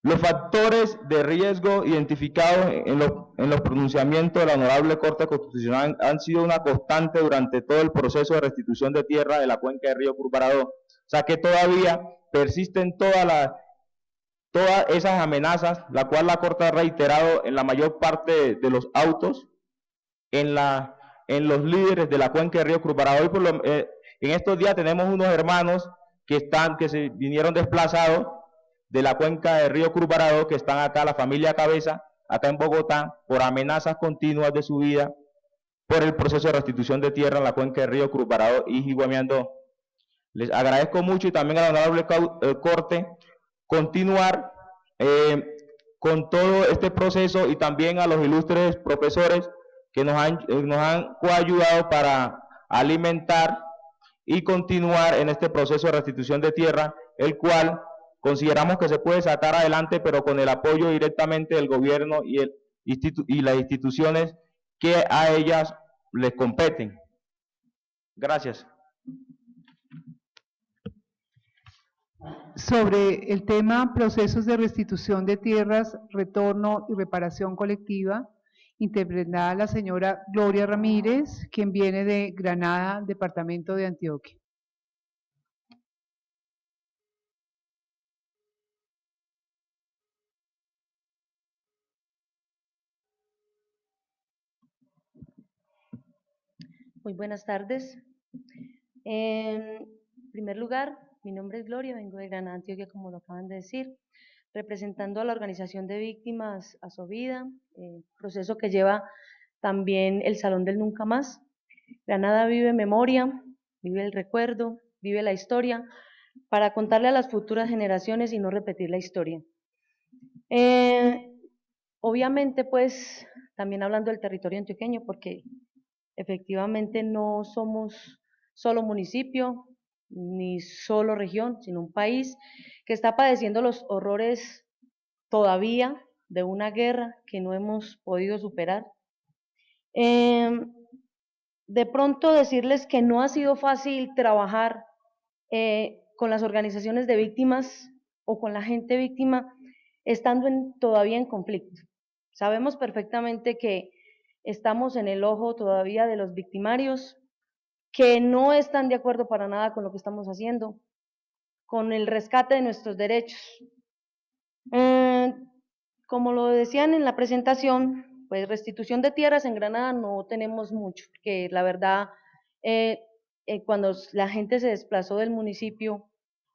Los factores de riesgo identificados en los pronunciamientos de la Honorable Corte Constitucional han sido una constante durante todo el proceso de restitución de tierra de la cuenca del río Curvarado. O sea que todavía persisten todas esas amenazas, la cual la Corte ha reiterado en la mayor parte de los autos, en los líderes de la cuenca del río Curvarado. En estos días tenemos unos hermanos que se vinieron desplazados de la cuenca del río Curvarado, que están acá, la familia Cabeza, acá en Bogotá, por amenazas continuas de su vida, por el proceso de restitución de tierra en la cuenca del río Curvarado y Jiguamiandó. Les agradezco mucho y también a la Honorable Corte continuar con todo este proceso, y también a los ilustres profesores que nos han coayudado para alimentar y continuar en este proceso de restitución de tierra, el cual consideramos que se puede sacar adelante, pero con el apoyo directamente del gobierno y las instituciones que a ellas les competen. Gracias. Sobre el tema procesos de restitución de tierras, retorno y reparación colectiva, intervendrá la señora Gloria Ramírez, quien viene de Granada, departamento de Antioquia. Muy buenas tardes. En primer lugar, mi nombre es Gloria, vengo de Granada, Antioquia, como lo acaban de decir, representando a la organización de víctimas Asovida, proceso que lleva también el Salón del Nunca Más. Granada vive memoria, vive el recuerdo, vive la historia, para contarle a las futuras generaciones y no repetir la historia. Obviamente, pues, también hablando del territorio antioqueño, porque efectivamente no somos solo municipio, ni solo región, sino un país que está padeciendo los horrores todavía de una guerra que no hemos podido superar. De pronto decirles que no ha sido fácil trabajar con las organizaciones de víctimas o con la gente víctima estando todavía en conflicto. Sabemos perfectamente que estamos en el ojo todavía de los victimarios, que no están de acuerdo para nada con lo que estamos haciendo, con el rescate de nuestros derechos. Como lo decían en la presentación, pues restitución de tierras en Granada no tenemos mucho, porque la verdad, cuando la gente se desplazó del municipio,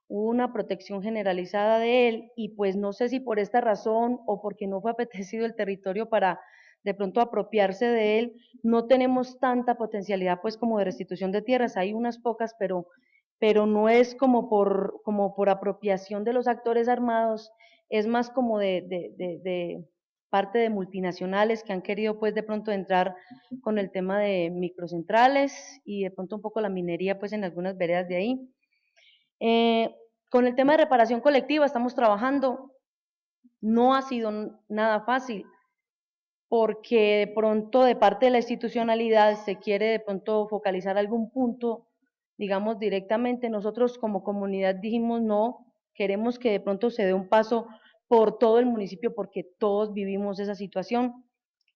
hubo una protección generalizada de él, y pues no sé si por esta razón o porque no fue apetecido el territorio para de pronto apropiarse de él, no tenemos tanta potencialidad pues como de restitución de tierras, hay unas pocas, pero no es como por apropiación de los actores armados, es más como de parte de multinacionales que han querido pues de pronto entrar con el tema de microcentrales y de pronto un poco la minería pues en algunas veredas de ahí. Con el tema de reparación colectiva estamos trabajando, no ha sido nada fácil, porque de pronto de parte de la institucionalidad se quiere de pronto focalizar algún punto, digamos directamente. Nosotros como comunidad dijimos no, queremos que de pronto se dé un paso por todo el municipio, porque todos vivimos esa situación,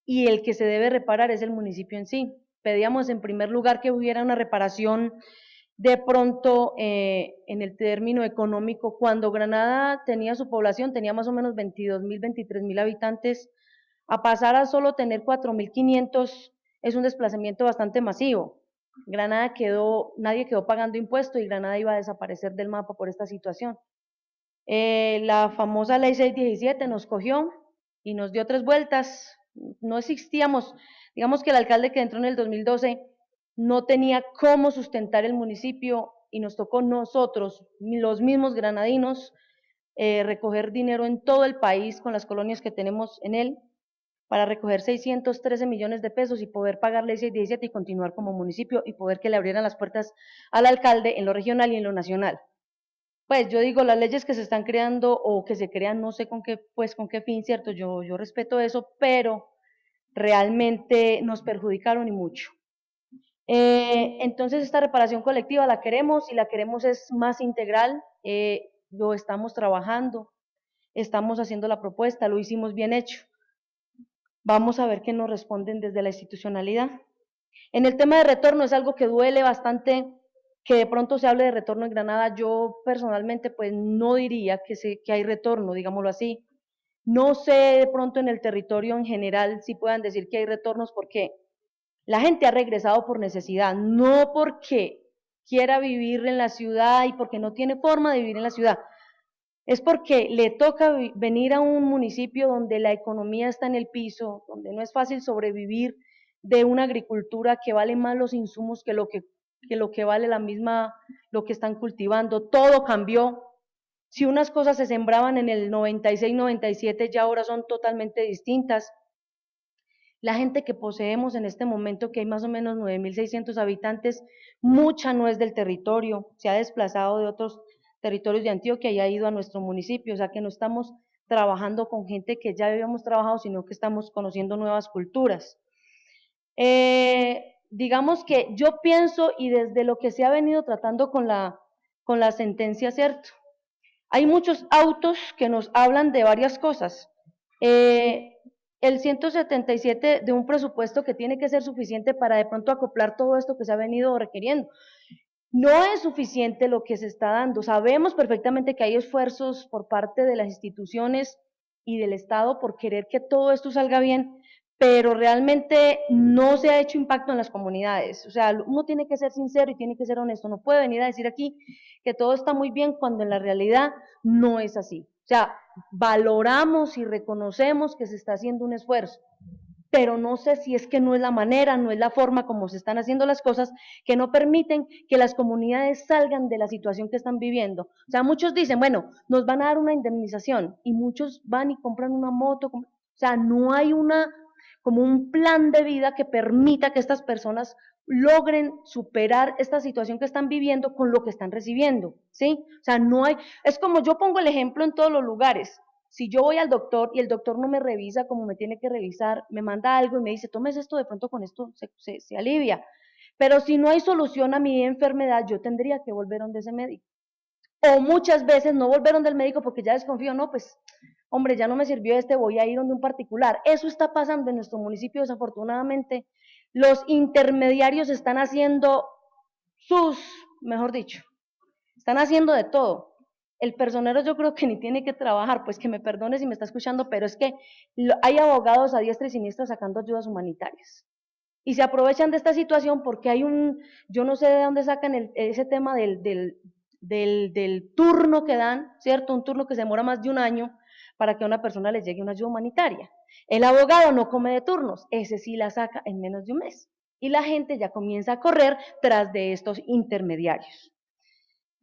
y el que se debe reparar es el municipio en sí. Pedíamos en primer lugar que hubiera una reparación de pronto en el término económico. Cuando Granada tenía su población, tenía más o menos 22.000, 23.000 habitantes, a pasar a solo tener 4.500 es un desplazamiento bastante masivo. Granada nadie quedó pagando impuestos y Granada iba a desaparecer del mapa por esta situación. La famosa ley 617 nos cogió y nos dio 3 vueltas, no existíamos, digamos que el alcalde que entró en el 2012 no tenía cómo sustentar el municipio y nos tocó nosotros, los mismos granadinos, recoger dinero en todo el país con las colonias que tenemos en él, para recoger 613 millones de pesos y poder pagar ley 617 y continuar como municipio y poder que le abrieran las puertas al alcalde en lo regional y en lo nacional. Pues yo digo, las leyes que se están creando o que se crean, no sé con qué fin, cierto, yo respeto eso, pero realmente nos perjudicaron y mucho. Entonces esta reparación colectiva la queremos y la queremos es más integral, lo estamos trabajando, estamos haciendo la propuesta, lo hicimos bien hecho. Vamos a ver qué nos responden desde la institucionalidad. En el tema de retorno es algo que duele bastante que de pronto se hable de retorno en Granada. Yo personalmente pues no diría que hay retorno, digámoslo así. No sé de pronto en el territorio en general si puedan decir que hay retornos porque la gente ha regresado por necesidad, no porque quiera vivir en la ciudad y porque no tiene forma de vivir en la ciudad. Es porque le toca venir a un municipio donde la economía está en el piso, donde no es fácil sobrevivir de una agricultura que vale más los insumos que lo que vale lo que están cultivando. Todo cambió. Si unas cosas se sembraban en el 96, 97, ya ahora son totalmente distintas. La gente que poseemos en este momento, que hay más o menos 9.600 habitantes, mucha no es del territorio, se ha desplazado de otros territorios de Antioquia y ha ido a nuestro municipio, o sea que no estamos trabajando con gente que ya habíamos trabajado, sino que estamos conociendo nuevas culturas. Digamos que yo pienso, y desde lo que se ha venido tratando con la sentencia, ¿cierto? Hay muchos autos que nos hablan de varias cosas. El 177 de un presupuesto que tiene que ser suficiente para de pronto acoplar todo esto que se ha venido requiriendo. No es suficiente lo que se está dando. Sabemos perfectamente que hay esfuerzos por parte de las instituciones y del Estado por querer que todo esto salga bien, pero realmente no se ha hecho impacto en las comunidades. O sea, uno tiene que ser sincero y tiene que ser honesto. No puede venir a decir aquí que todo está muy bien cuando en la realidad no es así. O sea, valoramos y reconocemos que se está haciendo un esfuerzo, pero no sé si es que no es la manera, no es la forma como se están haciendo las cosas, que no permiten que las comunidades salgan de la situación que están viviendo. O sea, muchos dicen, bueno, nos van a dar una indemnización, y muchos van y compran una moto, o sea, no hay como un plan de vida que permita que estas personas logren superar esta situación que están viviendo con lo que están recibiendo, ¿sí? O sea, no hay, es como yo pongo el ejemplo en todos los lugares. Si yo voy al doctor y el doctor no me revisa como me tiene que revisar, me manda algo y me dice, tomes esto, de pronto con esto se alivia. Pero si no hay solución a mi enfermedad, yo tendría que volver donde ese médico. O muchas veces no volver donde el médico porque ya desconfío, no, pues, hombre, ya no me sirvió este, voy a ir donde un particular. Eso está pasando en nuestro municipio, desafortunadamente. Los intermediarios están haciendo mejor dicho, están haciendo de todo. El personero yo creo que ni tiene que trabajar, pues que me perdone si me está escuchando, pero es que hay abogados a diestra y siniestra sacando ayudas humanitarias. Y se aprovechan de esta situación porque hay yo no sé de dónde sacan ese tema del turno que dan, ¿cierto? Un turno que se demora más de un año para que a una persona le llegue una ayuda humanitaria. El abogado no come de turnos, ese sí la saca en menos de un mes. Y la gente ya comienza a correr tras de estos intermediarios.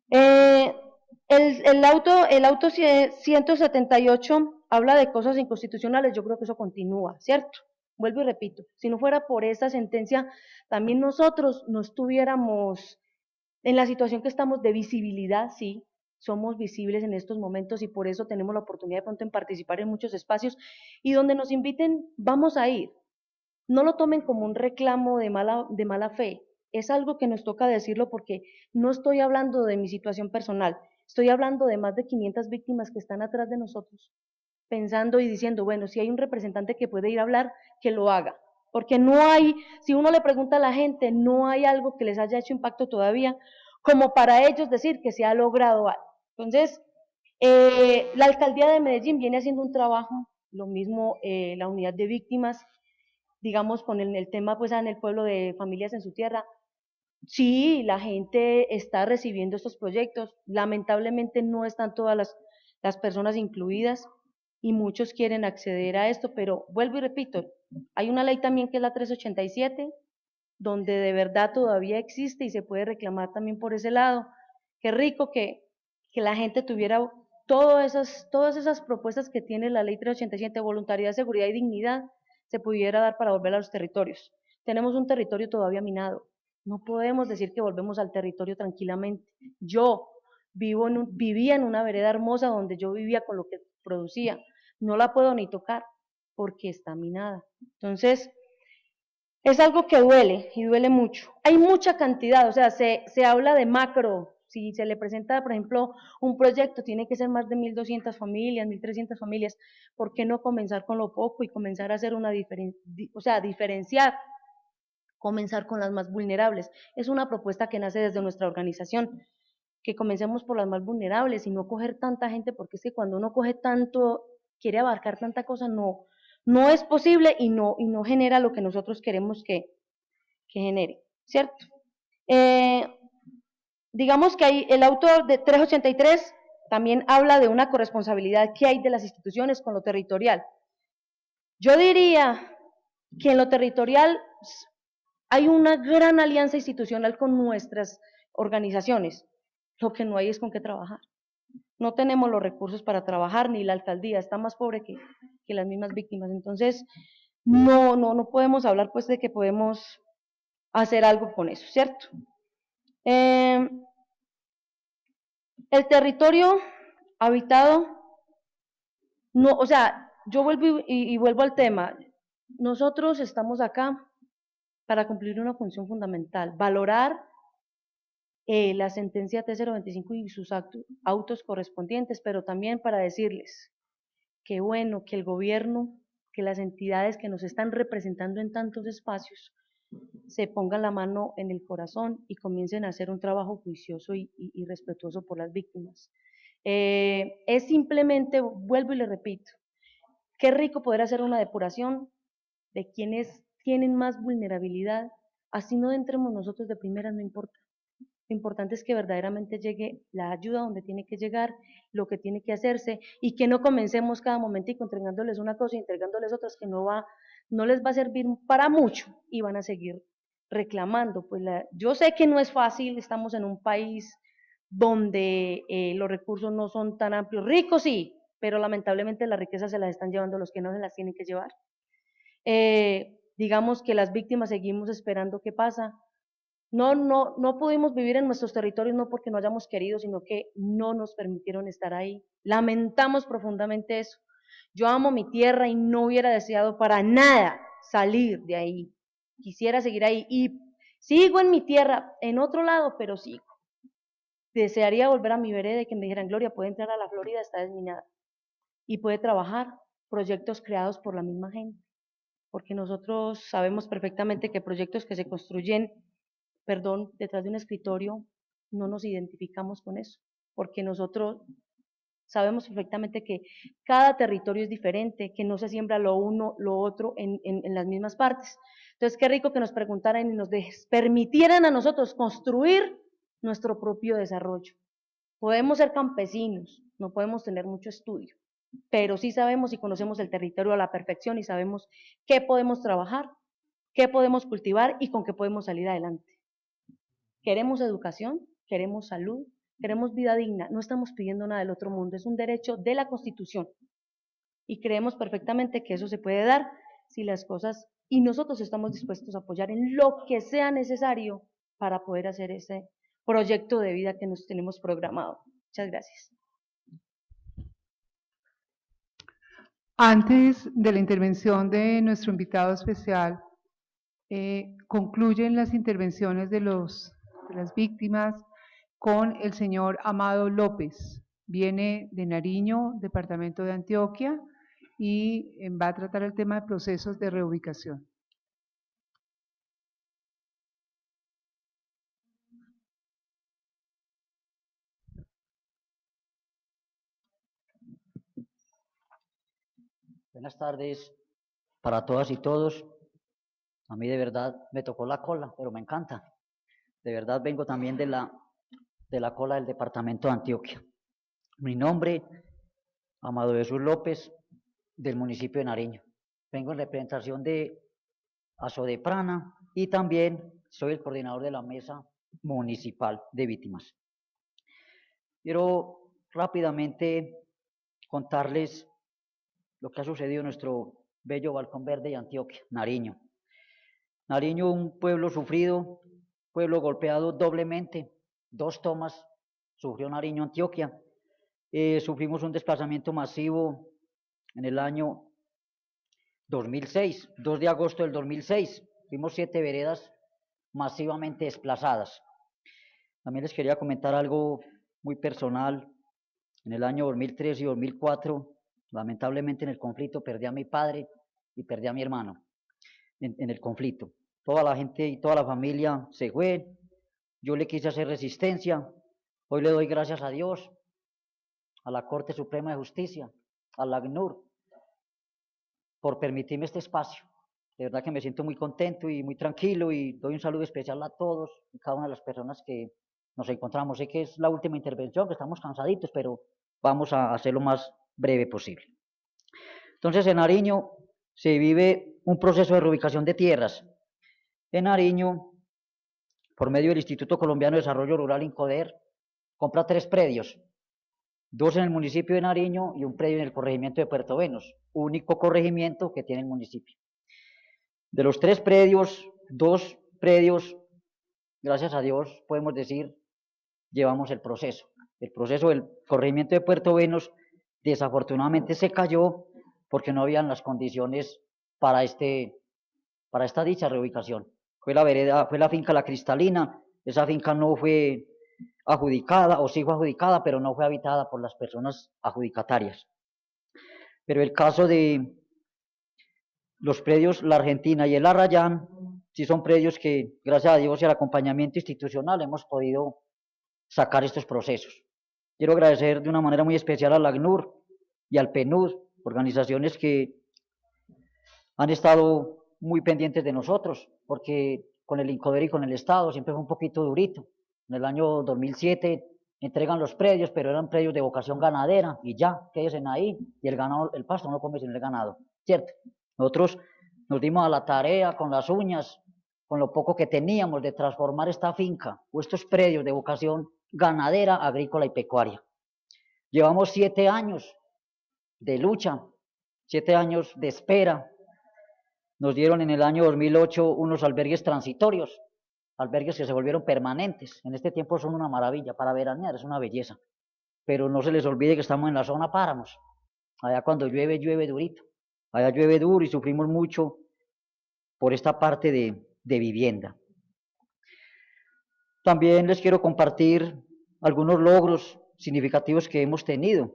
El auto 178 habla de cosas inconstitucionales, yo creo que eso continúa, ¿cierto? Vuelvo y repito, si no fuera por esta sentencia, también nosotros no estuviéramos en la situación que estamos de visibilidad, sí, somos visibles en estos momentos y por eso tenemos la oportunidad de pronto en participar en muchos espacios y donde nos inviten, vamos a ir. No lo tomen como un reclamo de mala fe, es algo que nos toca decirlo porque no estoy hablando de mi situación personal, estoy hablando de más de 500 víctimas que están atrás de nosotros, pensando y diciendo, bueno, si hay un representante que puede ir a hablar, que lo haga, porque no hay, si uno le pregunta a la gente, no hay algo que les haya hecho impacto todavía, como para ellos decir que se ha logrado algo. Entonces, la alcaldía de Medellín viene haciendo un trabajo, lo mismo la unidad de víctimas, digamos, con el tema pues en el pueblo de Familias en su Tierra. Sí, la gente está recibiendo estos proyectos, lamentablemente no están todas las personas incluidas y muchos quieren acceder a esto, pero vuelvo y repito, hay una ley también que es la 387, donde de verdad todavía existe y se puede reclamar también por ese lado. Qué rico que la gente tuviera todas esas propuestas que tiene la ley 387, voluntariedad, seguridad y dignidad, se pudiera dar para volver a los territorios. Tenemos un territorio todavía minado, no podemos decir que volvemos al territorio tranquilamente. Yo vivía en una vereda hermosa donde yo vivía con lo que producía, no la puedo ni tocar porque está minada. Entonces, Es algo que duele y duele mucho. Hay mucha cantidad, o sea, se habla de macro. Si se le presenta, por ejemplo, un proyecto, tiene que ser más de 1.200 familias, 1.300 familias. ¿Por qué no comenzar con lo poco y comenzar a hacer una diferenciar? Comenzar con las más vulnerables. Es una propuesta que nace desde nuestra organización, que comencemos por las más vulnerables y no coger tanta gente, porque es que cuando uno coge tanto, quiere abarcar tanta cosa, no es posible y no genera lo que nosotros queremos que genere, ¿cierto? Digamos que hay el autor de 383 también habla de una corresponsabilidad que hay de las instituciones con lo territorial. Yo diría que en lo territorial hay una gran alianza institucional con nuestras organizaciones, lo que no hay es con qué trabajar. No tenemos los recursos para trabajar, ni la alcaldía está más pobre que las mismas víctimas. Entonces, no podemos hablar pues de que podemos hacer algo con eso, ¿cierto? El territorio habitado, no, o sea, yo vuelvo y vuelvo al tema. Nosotros estamos acá para cumplir una función fundamental, valorar la sentencia T025 y sus autos correspondientes, pero también para decirles que bueno que el gobierno, que las entidades que nos están representando en tantos espacios, se pongan la mano en el corazón y comiencen a hacer un trabajo juicioso y respetuoso por las víctimas. Es simplemente, vuelvo y le repito, qué rico poder hacer una depuración de quienes tienen más vulnerabilidad, así no entremos nosotros de primeras, no importa. Lo importante es que verdaderamente llegue la ayuda donde tiene que llegar, lo que tiene que hacerse, y que no comencemos cada momentico entregándoles una cosa y entregándoles otras que no les va a servir para mucho y van a seguir reclamando. Pues yo sé que no es fácil, estamos en un país donde los recursos no son tan amplios, ricos sí, pero lamentablemente las riquezas se las están llevando los que no se las tienen que llevar. Digamos que las víctimas seguimos esperando qué pasa. No pudimos vivir en nuestros territorios no porque no hayamos querido, sino que no nos permitieron estar ahí. Lamentamos profundamente eso. Yo amo mi tierra y no hubiera deseado para nada salir de ahí. Quisiera seguir ahí y sigo en mi tierra, en otro lado, pero sigo. Desearía volver a mi vereda y que me dijeran, Gloria, puede entrar a la Florida, está desminada. Y puede trabajar proyectos creados por la misma gente. Porque nosotros sabemos perfectamente que proyectos que se construyen detrás de un escritorio, no nos identificamos con eso, porque nosotros sabemos perfectamente que cada territorio es diferente, que no se siembra lo uno, lo otro en las mismas partes. Entonces, qué rico que nos preguntaran y nos permitieran a nosotros construir nuestro propio desarrollo. Podemos ser campesinos, no podemos tener mucho estudio, pero sí sabemos y conocemos el territorio a la perfección y sabemos qué podemos trabajar, qué podemos cultivar y con qué podemos salir adelante. Queremos educación, queremos salud, queremos vida digna, no estamos pidiendo nada del otro mundo, es un derecho de la Constitución y creemos perfectamente que eso se puede dar si las cosas, y nosotros estamos dispuestos a apoyar en lo que sea necesario para poder hacer ese proyecto de vida que nos tenemos programado. Muchas gracias. Antes de la intervención de nuestro invitado especial, concluyen las intervenciones de las víctimas con el señor Amado López. Viene de Nariño, departamento de Antioquia, y va a tratar el tema de procesos de reubicación. Buenas tardes para todas y todos. A mí de verdad me tocó la cola, pero me encanta. De verdad vengo también de la cola del departamento de Antioquia. Mi nombre, Amado Jesús López, del municipio de Nariño. Vengo en representación de Asodeprana y también soy el coordinador de la mesa municipal de víctimas. Quiero rápidamente contarles lo que ha sucedido en nuestro bello Balcón Verde de Antioquia, Nariño. Nariño, un pueblo sufrido, pueblo golpeado doblemente, 2 tomas sufrió Nariño, Antioquia. Sufrimos un desplazamiento masivo en el año 2006, 2 de agosto del 2006, fuimos 7 veredas masivamente desplazadas. También les quería comentar algo muy personal. En el año 2003 y 2004, lamentablemente en el conflicto perdí a mi padre y perdí a mi hermano en el conflicto. Toda la gente y toda la familia se fue, yo le quise hacer resistencia, hoy le doy gracias a Dios, a la Corte Suprema de Justicia, a la ACNUR, por permitirme este espacio. De verdad que me siento muy contento y muy tranquilo y doy un saludo especial a todos y cada una de las personas que nos encontramos. Sé que es la última intervención, que estamos cansaditos, pero vamos a hacer lo más breve posible. Entonces, en Nariño se vive un proceso de reubicación de tierras. En Nariño, por medio del Instituto Colombiano de Desarrollo Rural, INCODER, compra 3 predios, 2 en el municipio de Nariño y un predio en el corregimiento de Puerto Venus, único corregimiento que tiene el municipio. De los 3 predios, 2 predios, gracias a Dios, podemos decir, llevamos el proceso. El proceso del corregimiento de Puerto Venus desafortunadamente se cayó porque no habían las condiciones para esta dicha reubicación. Fue la finca La Cristalina, esa finca no fue adjudicada, o sí fue adjudicada, pero no fue habitada por las personas adjudicatarias. Pero el caso de los predios La Argentina y el Arrayán, sí son predios que, gracias a Dios y al acompañamiento institucional, hemos podido sacar estos procesos. Quiero agradecer de una manera muy especial a la ACNUR y al PNUD, organizaciones que han estado muy pendientes de nosotros, porque con el INCODER y con el Estado siempre fue un poquito durito. En el año 2007 entregan los predios, pero eran predios de vocación ganadera, y ya, quédense ahí, y el ganado, el pasto no come sin el ganado, ¿cierto? Nosotros nos dimos a la tarea con las uñas, con lo poco que teníamos, de transformar esta finca o estos predios de vocación ganadera, agrícola y pecuaria. Llevamos 7 años de lucha, 7 años de espera. Nos dieron en el año 2008 unos albergues transitorios, albergues que se volvieron permanentes. En este tiempo son una maravilla para veranear, es una belleza. Pero no se les olvide que estamos en la zona páramos. Allá cuando llueve, llueve durito. Allá llueve duro y sufrimos mucho por esta parte de vivienda. También les quiero compartir algunos logros significativos que hemos tenido.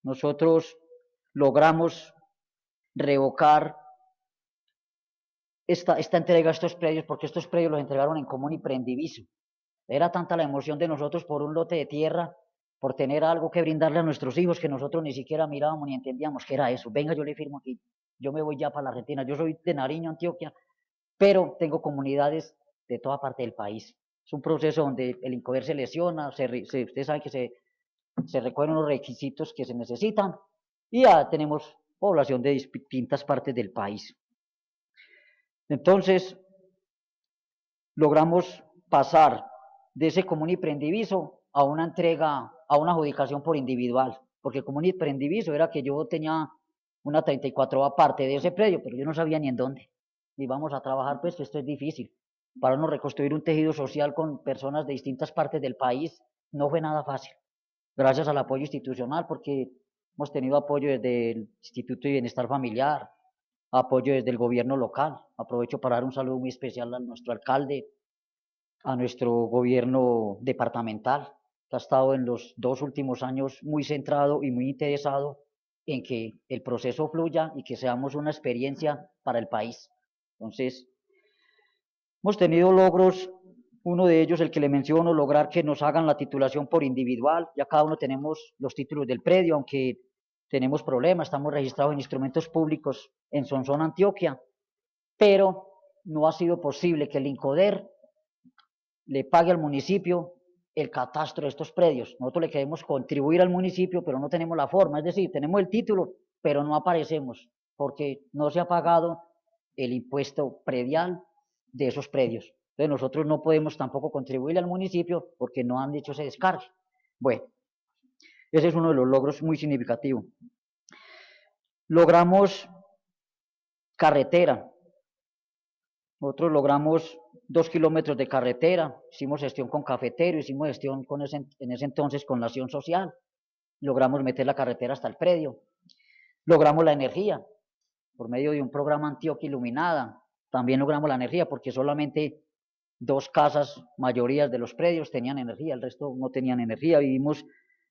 Nosotros logramos revocar esta entrega a estos predios, porque estos predios los entregaron en común y preendiviso. Era tanta la emoción de nosotros por un lote de tierra, por tener algo que brindarle a nuestros hijos, que nosotros ni siquiera mirábamos ni entendíamos qué era eso. Venga, yo le firmo aquí, yo me voy ya para la Argentina. Yo soy de Nariño, Antioquia, pero tengo comunidades de toda parte del país. Es un proceso donde el INCODER se lesiona, ustedes saben que se recogen los requisitos que se necesitan, y ya tenemos población de distintas partes del país. Entonces, logramos pasar de ese común y preendiviso a una entrega, a una adjudicación por individual, porque el común y preendiviso era que yo tenía una 34ª parte de ese predio, pero yo no sabía ni en dónde. Y vamos a trabajar, pues que esto es difícil. Para no reconstruir un tejido social con personas de distintas partes del país, no fue nada fácil. Gracias al apoyo institucional, porque hemos tenido apoyo desde el Instituto de Bienestar Familiar, apoyo desde el gobierno local. Aprovecho para dar un saludo muy especial a nuestro alcalde, a nuestro gobierno departamental, que ha estado en los 2 últimos años muy centrado y muy interesado en que el proceso fluya y que seamos una experiencia para el país. Entonces, hemos tenido logros, uno de ellos, el que le menciono, lograr que nos hagan la titulación por individual. Ya cada uno tenemos los títulos del predio, aunque tenemos problemas, estamos registrados en instrumentos públicos en Sonsón, Antioquia, pero no ha sido posible que el INCODER le pague al municipio el catastro de estos predios. Nosotros le queremos contribuir al municipio, pero no tenemos la forma, es decir, tenemos el título, pero no aparecemos, porque no se ha pagado el impuesto predial de esos predios. Entonces nosotros no podemos tampoco contribuirle al municipio porque no han hecho ese descargue. Bueno, ese es uno de los logros muy significativos. Logramos carretera. Nosotros logramos 2 kilómetros de carretera, hicimos gestión con Cafetero, hicimos gestión en ese entonces con Nación Social, logramos meter la carretera hasta el predio. Logramos la energía por medio de un programa Antioquia Iluminada. también logramos la energía, porque solamente 2 casas, mayorías de los predios tenían energía, el resto no tenían energía. Vivimos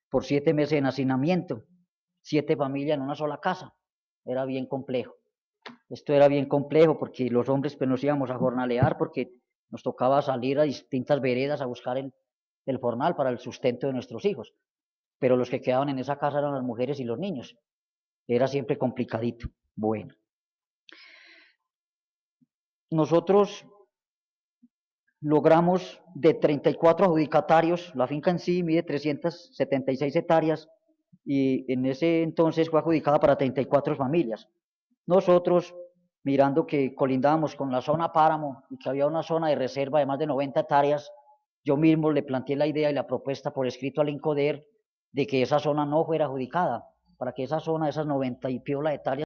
por 7 meses en hacinamiento, 7 familias en una sola casa. Era bien complejo. Esto era bien complejo porque los hombres pues nos íbamos a jornalear porque nos tocaba salir a distintas veredas a buscar el jornal para el sustento de nuestros hijos. Pero los que quedaban en esa casa eran las mujeres y los niños. Era siempre complicadito. Bueno. Nosotros logramos de 34 adjudicatarios, la finca en sí mide 376 hectáreas y en ese entonces fue adjudicada para 34 familias. Nosotros, mirando que colindábamos con la zona páramo y que había una zona de reserva de más de 90 hectáreas, yo mismo le planteé la idea y la propuesta por escrito al INCODER de que esa zona no fuera adjudicada, para que esa zona, esas 90 y piola hectáreas,